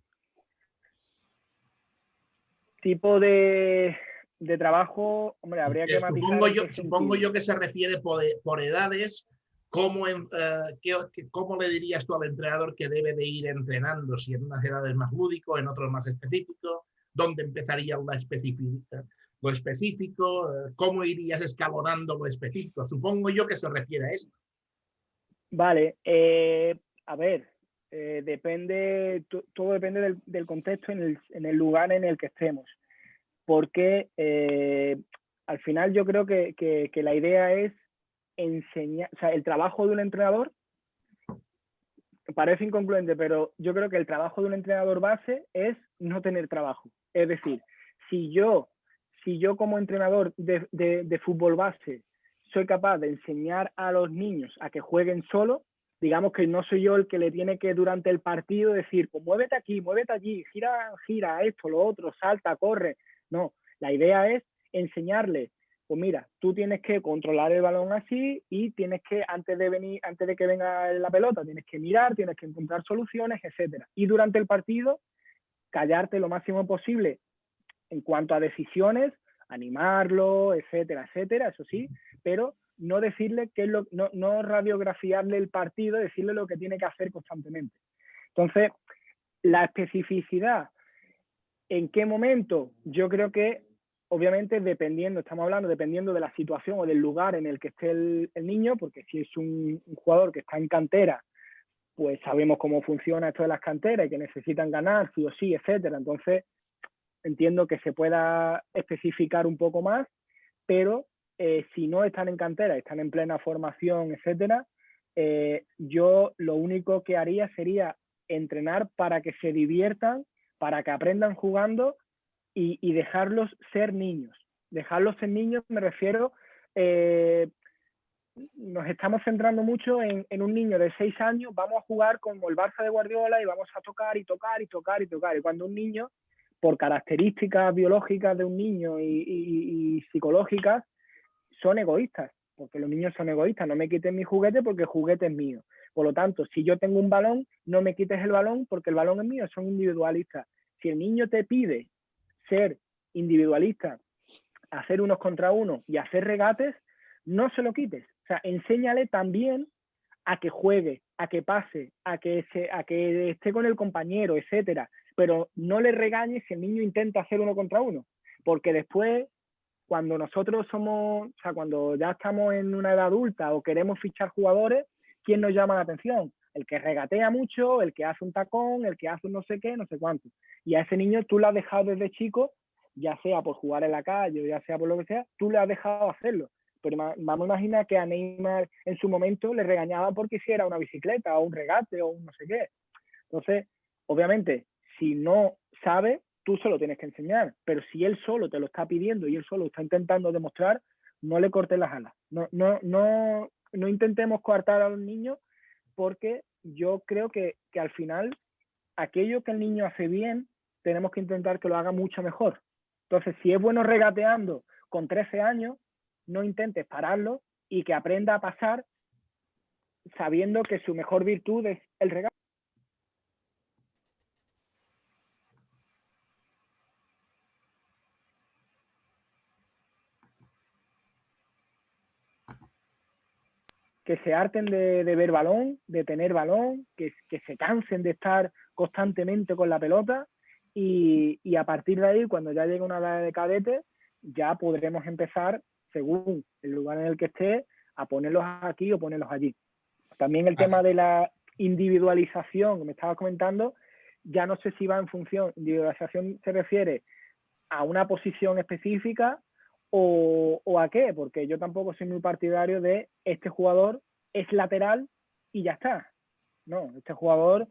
B: Tipo de trabajo, hombre, habría que matizar en qué
C: Supongo
B: sentido.
C: yo que se refiere por edades. ¿Cómo le dirías tú al entrenador que debe de ir entrenando? Si en unas edades más lúdico, en otros más específico, ¿dónde empezaría lo específico? ¿Cómo irías escalonando lo específico? Supongo yo que se refiere a esto.
B: Vale, a ver, todo depende del contexto en el lugar en el que estemos, porque al final yo creo que la idea es enseñar, o sea, el trabajo de un entrenador parece incongruente, pero yo creo que el trabajo de un entrenador base es no tener trabajo. Es decir, si yo como entrenador de fútbol base soy capaz de enseñar a los niños a que jueguen solo, digamos que no soy yo el que le tiene que durante el partido decir, pues muévete aquí, muévete allí, gira esto, lo otro, salta, corre. No, la idea es enseñarle, pues mira, tú tienes que controlar el balón así y tienes que, antes de que venga la pelota, tienes que mirar, tienes que encontrar soluciones, etcétera. Y durante el partido, callarte lo máximo posible en cuanto a decisiones, animarlo, etcétera, etcétera, eso sí, pero no decirle no radiografiarle el partido, decirle lo que tiene que hacer constantemente. Entonces, la especificidad, ¿en qué momento? Yo creo que, obviamente, estamos hablando dependiendo de la situación o del lugar en el que esté el niño, porque si es un jugador que está en cantera, pues sabemos cómo funciona esto de las canteras y que necesitan ganar sí o sí, etcétera. Entonces, entiendo que se pueda especificar un poco más, pero si no están en cantera, están en plena formación, etcétera, yo lo único que haría sería entrenar para que se diviertan, para que aprendan jugando y dejarlos ser niños. Dejarlos ser niños me refiero, nos estamos centrando mucho en un niño de 6 años, vamos a jugar como el Barça de Guardiola y vamos a tocar y tocar y tocar y tocar. Y cuando un niño, por características biológicas de un niño y psicológicas, son egoístas, porque los niños son egoístas. No me quites mi juguete porque el juguete es mío. Por lo tanto, si yo tengo un balón, no me quites el balón porque el balón es mío. Son individualistas. Si el niño te pide ser individualista, hacer unos contra uno y hacer regates, no se lo quites. O sea, enséñale también a que juegue, a que pase, a que esté con el compañero, etcétera. Pero no le regañes si el niño intenta hacer uno contra uno, porque después cuando nosotros somos, o sea, cuando ya estamos en una edad adulta o queremos fichar jugadores, ¿quién nos llama la atención? El que regatea mucho, el que hace un tacón, el que hace un no sé qué, no sé cuánto. Y a ese niño tú lo has dejado desde chico, ya sea por jugar en la calle o ya sea por lo que sea, tú le has dejado hacerlo. Pero vamos a imaginar que a Neymar en su momento le regañaban porque hiciera una bicicleta o un regate o un no sé qué. Entonces, obviamente, si no sabe, tú se lo tienes que enseñar. Pero si él solo te lo está pidiendo y él solo está intentando demostrar, no le cortes las alas. No intentemos coartar a los niños, porque yo creo que al final aquello que el niño hace bien, tenemos que intentar que lo haga mucho mejor. Entonces, si es bueno regateando con 13 años, no intentes pararlo y que aprenda a pasar sabiendo que su mejor virtud es el regate. Que se harten de ver balón, de tener balón, que se cansen de estar constantemente con la pelota y a partir de ahí, cuando ya llegue una edad de cadete, ya podremos empezar, según el lugar en el que esté, a ponerlos aquí o ponerlos allí. También el tema de la individualización que me estabas comentando, ya no sé si va en función, individualización se refiere a una posición específica o a qué, porque yo tampoco soy muy partidario de este jugador es lateral y ya está. No, este jugador,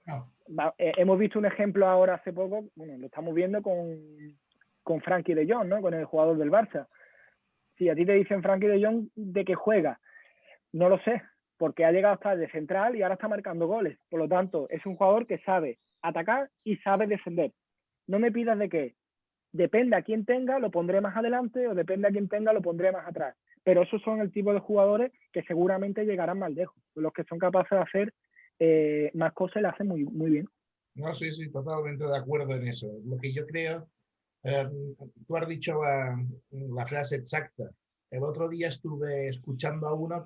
B: hemos visto un ejemplo ahora hace poco, bueno, lo estamos viendo con Frenkie de Jong, ¿no? Con el jugador del Barça. Si a ti te dicen Frenkie de Jong, ¿de qué juega? No lo sé, porque ha llegado a estar de central y ahora está marcando goles. Por lo tanto, es un jugador que sabe atacar y sabe defender. No me pidas de qué. Depende a quién tenga, lo pondré más adelante, o depende a quién tenga, lo pondré más atrás. Pero esos son el tipo de jugadores que seguramente llegarán más lejos. Los que son capaces de hacer más cosas lo hacen muy, muy bien.
C: No, sí, sí, totalmente de acuerdo en eso. Lo que yo creo, tú has dicho la frase exacta. El otro día estuve escuchando a uno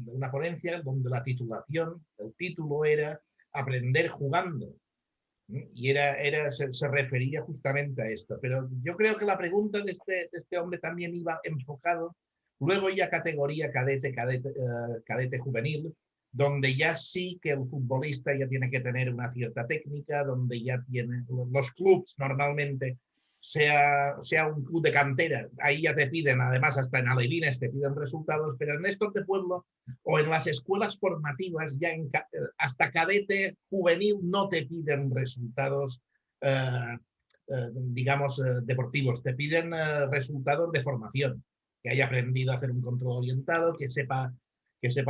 C: una ponencia donde la titulación, el título era Aprender jugando. Y se refería justamente a esto. Pero yo creo que la pregunta de este hombre también iba enfocado luego ya categoría cadete juvenil, donde ya sí que el futbolista ya tiene que tener una cierta técnica, donde ya tienen los clubs normalmente, sea un club de cantera, ahí ya te piden, además hasta en alevines te piden resultados, pero en estos de pueblo o en las escuelas formativas, ya hasta cadete juvenil no te piden resultados, digamos, deportivos, te piden resultados de formación, que haya aprendido a hacer un control orientado, que sepa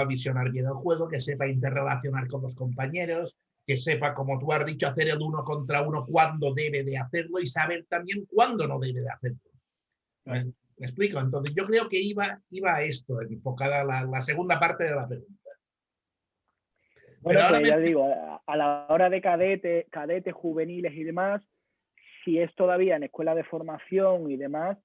C: visionar bien el juego, que sepa interrelacionar con los compañeros, que sepa, como tú has dicho, hacer el 1 contra 1 cuándo debe de hacerlo y saber también cuándo no debe de hacerlo. ¿Me explico? Entonces yo creo que iba a esto, enfocada la segunda parte de la pregunta.
B: Bueno, pues ya digo, a la hora de cadetes juveniles y demás, si es todavía en escuela de formación y demás,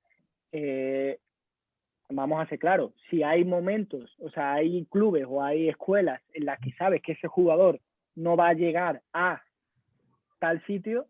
B: vamos a ser claros, si hay momentos, o sea, hay clubes o hay escuelas en las que sabes que ese jugador no va a llegar a tal sitio,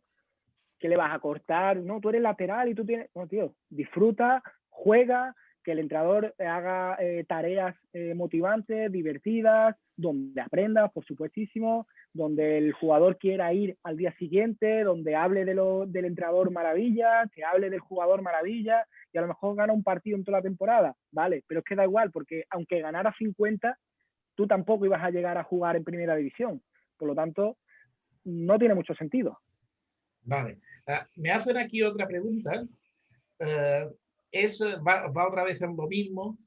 B: que le vas a cortar, no, tú eres lateral y tú tienes, no, tío, disfruta, juega, que el entrenador haga tareas motivantes, divertidas, donde aprendas, por supuestísimo, donde el jugador quiera ir al día siguiente, donde hable del entrenador maravilla, que hable del jugador maravilla, y a lo mejor gana un partido en toda la temporada, vale, pero es que da igual, porque aunque ganara 50, tú tampoco ibas a llegar a jugar en primera división. Por lo tanto, no tiene mucho sentido.
C: Vale. Me hacen aquí otra pregunta. Va otra vez en lo mismo.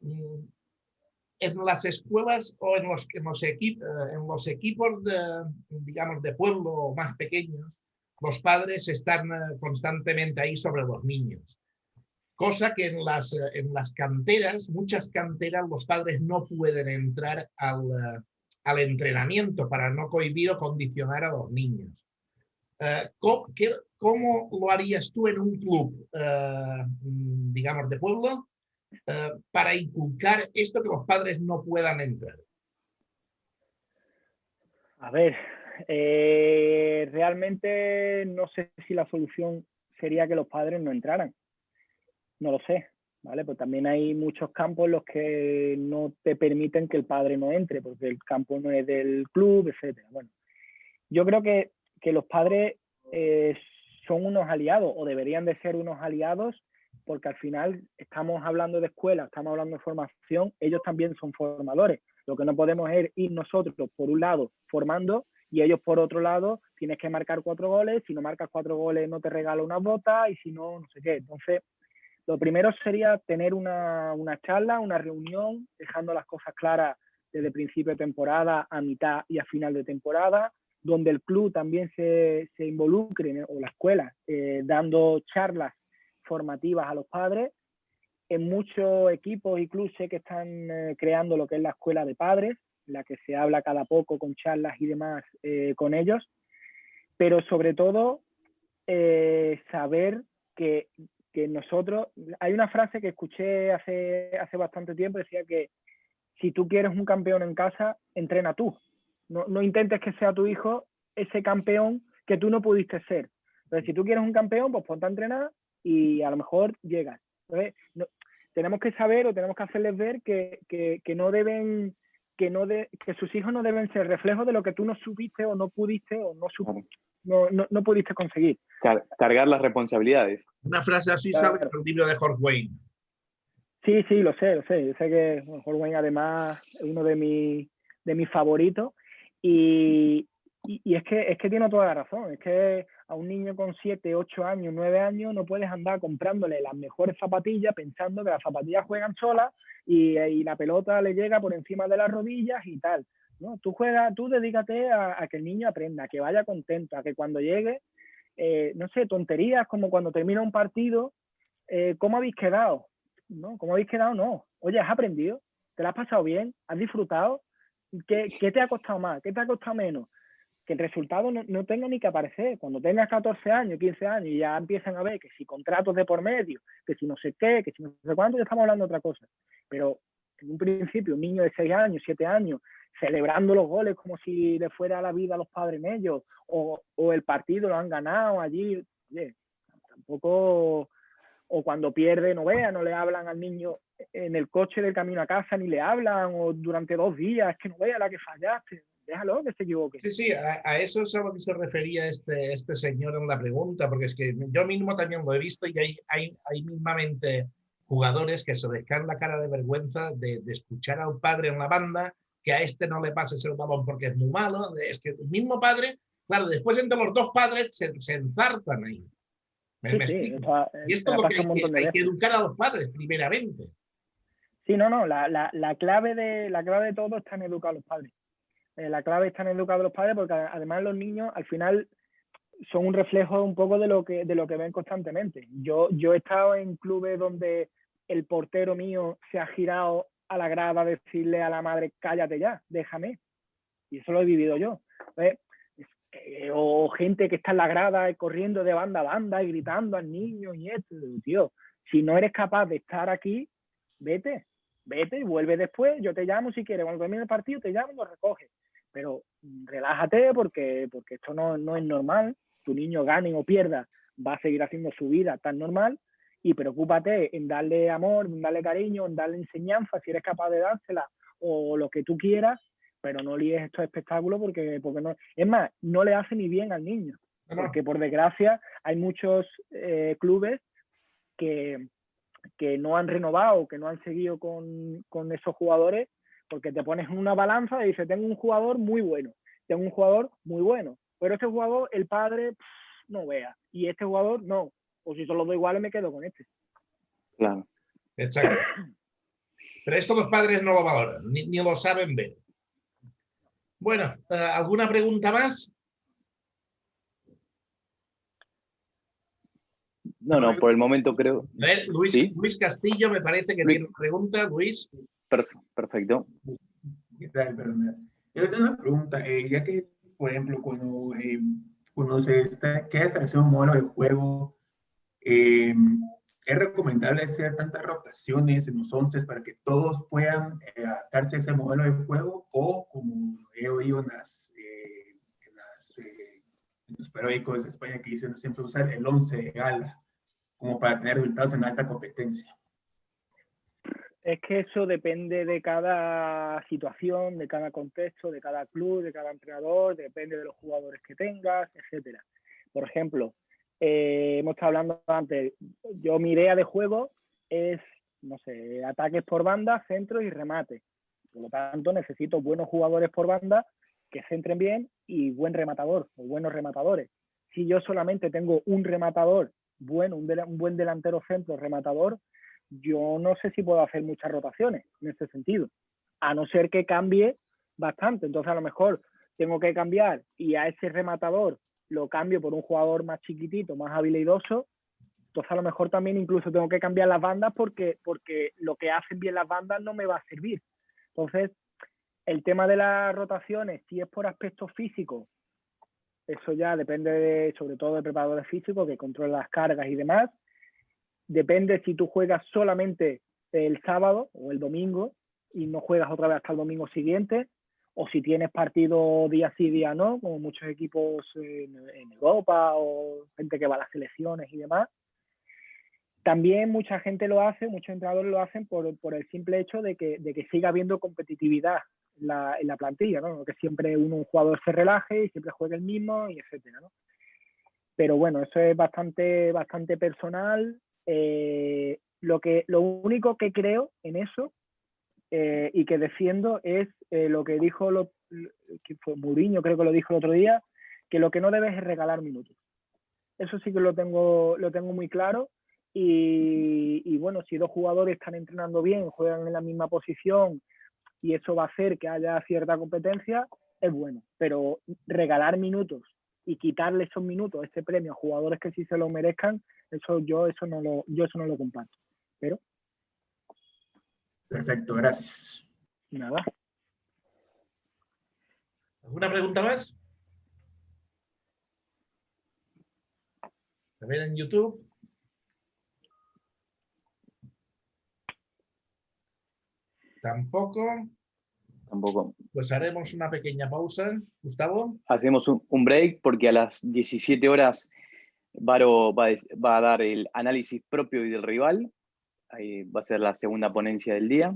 C: En las escuelas o en los equipos digamos, de pueblo más pequeños, los padres están constantemente ahí sobre los niños. Cosa que en las canteras, muchas canteras, los padres no pueden entrar al entrenamiento para no cohibir o condicionar a los niños. ¿Cómo lo harías tú en un club, digamos, de pueblo, para inculcar esto que los padres no puedan entrar?
B: A ver, realmente no sé si la solución sería que los padres no entraran. no lo sé, ¿vale? Pues también hay muchos campos en los que no te permiten que el padre no entre, porque el campo no es del club, etcétera. Bueno, yo creo que los padres son unos aliados, o deberían de ser unos aliados, porque al final estamos hablando de escuela, estamos hablando de formación, ellos también son formadores. Lo que no podemos es ir nosotros, por un lado, formando, y ellos por otro lado, tienes que marcar 4 goles, si no marcas 4 goles no te regalo una bota, y si no, no sé qué. Entonces, lo primero sería tener una charla, una reunión, dejando las cosas claras desde principio de temporada a mitad y a final de temporada, donde el club también se involucre, o la escuela, dando charlas formativas a los padres. En muchos equipos y clubes sé que están creando lo que es la escuela de padres, en la que se habla cada poco con charlas y demás con ellos, pero sobre todo saber que nosotros, hay una frase que escuché hace bastante tiempo, decía que si tú quieres un campeón en casa, entrena tú. No intentes que sea tu hijo ese campeón que tú no pudiste ser. Entonces, si tú quieres un campeón, pues ponte a entrenar y a lo mejor llegas. Entonces, tenemos que saber o tenemos que hacerles ver que no deben, que sus hijos no deben ser reflejos de lo que tú no supiste o no pudiste o no pudiste conseguir.
A: Cargar las responsabilidades.
C: Una frase así
B: Claro.
C: sale del libro de Jorge Wayne.
B: Sí, lo sé. Yo sé que Jorge Wayne además es uno de mis favoritos y es que tiene toda la razón. Es que a un niño con 7, 8 años, 9 años no puedes andar comprándole las mejores zapatillas pensando que las zapatillas juegan solas y la pelota le llega por encima de las rodillas y tal. ¿No? Tú dedícate a que el niño aprenda, a que vaya contento, a que cuando llegue, no sé, tonterías como cuando termina un partido, ¿cómo habéis quedado? ¿No? ¿Cómo habéis quedado? No. Oye, ¿has aprendido? ¿Te lo has pasado bien? ¿Has disfrutado? ¿Qué te ha costado más? ¿Qué te ha costado menos? Que el resultado no tenga ni que aparecer. Cuando tengas 14 años, 15 años y ya empiezan a ver que si contratos de por medio, que si no sé qué, que si no sé cuánto, ya estamos hablando de otra cosa. Pero en un principio, un niño de 6 años, 7 años, celebrando los goles como si le fuera la vida a los padres en ellos, o el partido lo han ganado allí, oye, tampoco... O cuando pierde, no le hablan al niño en el coche del camino a casa, ni le hablan, o durante 2 días, es que no vea la que fallaste, déjalo que se equivoque.
C: Sí, a eso es a lo que se refería este señor en la pregunta, porque es que yo mismo también lo he visto y hay mismamente jugadores que se les cae la cara de vergüenza de escuchar al padre en la banda, que a este no le pases el balón porque es muy malo. Es que el mismo padre, claro, después entre los dos padres se enzartan ahí.
B: Sí,
C: y esto es lo que hay que educar a los padres, primeramente.
B: Sí, la clave de todo está en educar a los padres. La clave está en educar a los padres porque además los niños al final son un reflejo un poco de lo que ven constantemente. Yo he estado en clubes donde el portero mío se ha girado a la grada a decirle a la madre, cállate ya, déjame. Y eso lo he vivido yo. O gente que está en la grada corriendo de banda a banda y gritando al niño y esto. Tío, si no eres capaz de estar aquí, vete y vuelve después. Yo te llamo si quieres. Cuando termine el partido te llamo y lo recoges. Pero relájate porque esto no es normal. Tu niño gane o pierda, va a seguir haciendo su vida tan normal. Y preocúpate en darle amor, en darle cariño, en darle enseñanza, si eres capaz de dársela o lo que tú quieras, pero no líes estos espectáculos porque no. Es más, no le hace ni bien al niño. Porque por desgracia hay muchos clubes que no han renovado, que no han seguido con esos jugadores, porque te pones en una balanza y dices, tengo un jugador muy bueno, pero este jugador, el padre, no vea, y este jugador, no. O si son los dos iguales, me quedo con este.
A: Claro.
C: Exacto. Pero esto los padres no lo valoran, ni lo saben ver. Bueno, ¿alguna pregunta más?
A: No, por el momento creo.
C: A ver, Luis Castillo me parece que tiene una pregunta. Luis.
A: Perfecto.
D: ¿Qué tal? Perdón. Yo tengo una pregunta, ya que, por ejemplo, cuando se quiere establecer un modelo de juego, ¿es recomendable hacer tantas rotaciones en los 11 para que todos puedan adaptarse a ese modelo de juego? O, como he oído en los periódicos de España que dicen siempre usar el 11 de gala. como para tener resultados en alta competencia?
B: Es que eso depende de cada situación, de cada contexto, de cada club, de cada entrenador, depende de los jugadores que tengas, etcétera. Por ejemplo, hemos estado hablando antes, mi idea de juego es, no sé, ataques por banda, centros y remates. Por lo tanto, necesito buenos jugadores por banda que centren bien y buen rematador o buenos rematadores. Si yo solamente tengo un rematador bueno, un buen delantero centro rematador, yo no sé si puedo hacer muchas rotaciones en ese sentido, a no ser que cambie bastante. Entonces, a lo mejor tengo que cambiar y a ese rematador lo cambio por un jugador más chiquitito, más habilidoso. Entonces, a lo mejor también incluso tengo que cambiar las bandas porque lo que hacen bien las bandas no me va a servir. Entonces, el tema de las rotaciones, si es por aspectos físicos, eso ya depende sobre todo del preparador físico que controla las cargas y demás. Depende si tú juegas solamente el sábado o el domingo y no juegas otra vez hasta el domingo siguiente, o si tienes partido día sí, día no, como muchos equipos en Europa o gente que va a las selecciones y demás. También mucha gente lo hace, muchos entrenadores lo hacen por el simple hecho de que siga habiendo competitividad en la plantilla, ¿no? Que siempre un jugador se relaje y siempre juegue el mismo y etcétera, ¿no? Pero bueno, eso es bastante personal. Lo único que creo en eso y que defiendo es lo que dijo que fue Mourinho, creo que lo dijo el otro día, que lo que no debes es regalar minutos. Eso sí que lo tengo muy claro. Y bueno, si dos jugadores están entrenando bien, juegan en la misma posición y eso va a hacer que haya cierta competencia, es bueno. Pero regalar minutos y quitarle esos minutos, ese premio a jugadores que sí se lo merezcan, yo eso no lo comparto. Pero
D: Perfecto, gracias.
B: nada.
C: ¿Alguna pregunta más? A ver en YouTube. Tampoco. Pues haremos una pequeña pausa. Gustavo.
A: Hacemos un break porque a las 17 horas Varo va a dar el análisis propio y del rival. Ahí va a ser la segunda ponencia del día.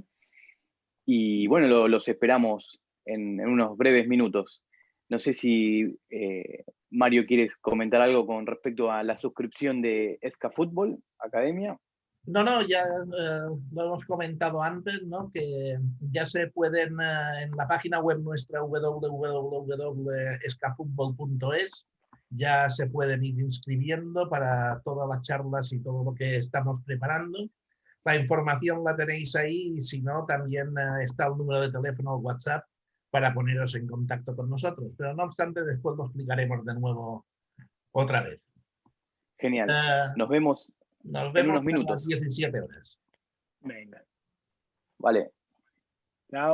A: Y bueno, los esperamos en unos breves minutos. No sé si Mario quieres comentar algo con respecto a la suscripción de ESCA Fútbol Academia.
C: No, ya lo hemos comentado antes, ¿no? Que ya se pueden en la página web nuestra www.escafutbol.es ya se pueden ir inscribiendo para todas las charlas y todo lo que estamos preparando. La información la tenéis ahí y si no, también está el número de teléfono o WhatsApp para poneros en contacto con nosotros. Pero no obstante, después lo explicaremos de nuevo otra vez.
A: Genial. Nos vemos en unos minutos.
C: A las 17 horas.
B: Venga.
A: Vale.
B: Chao.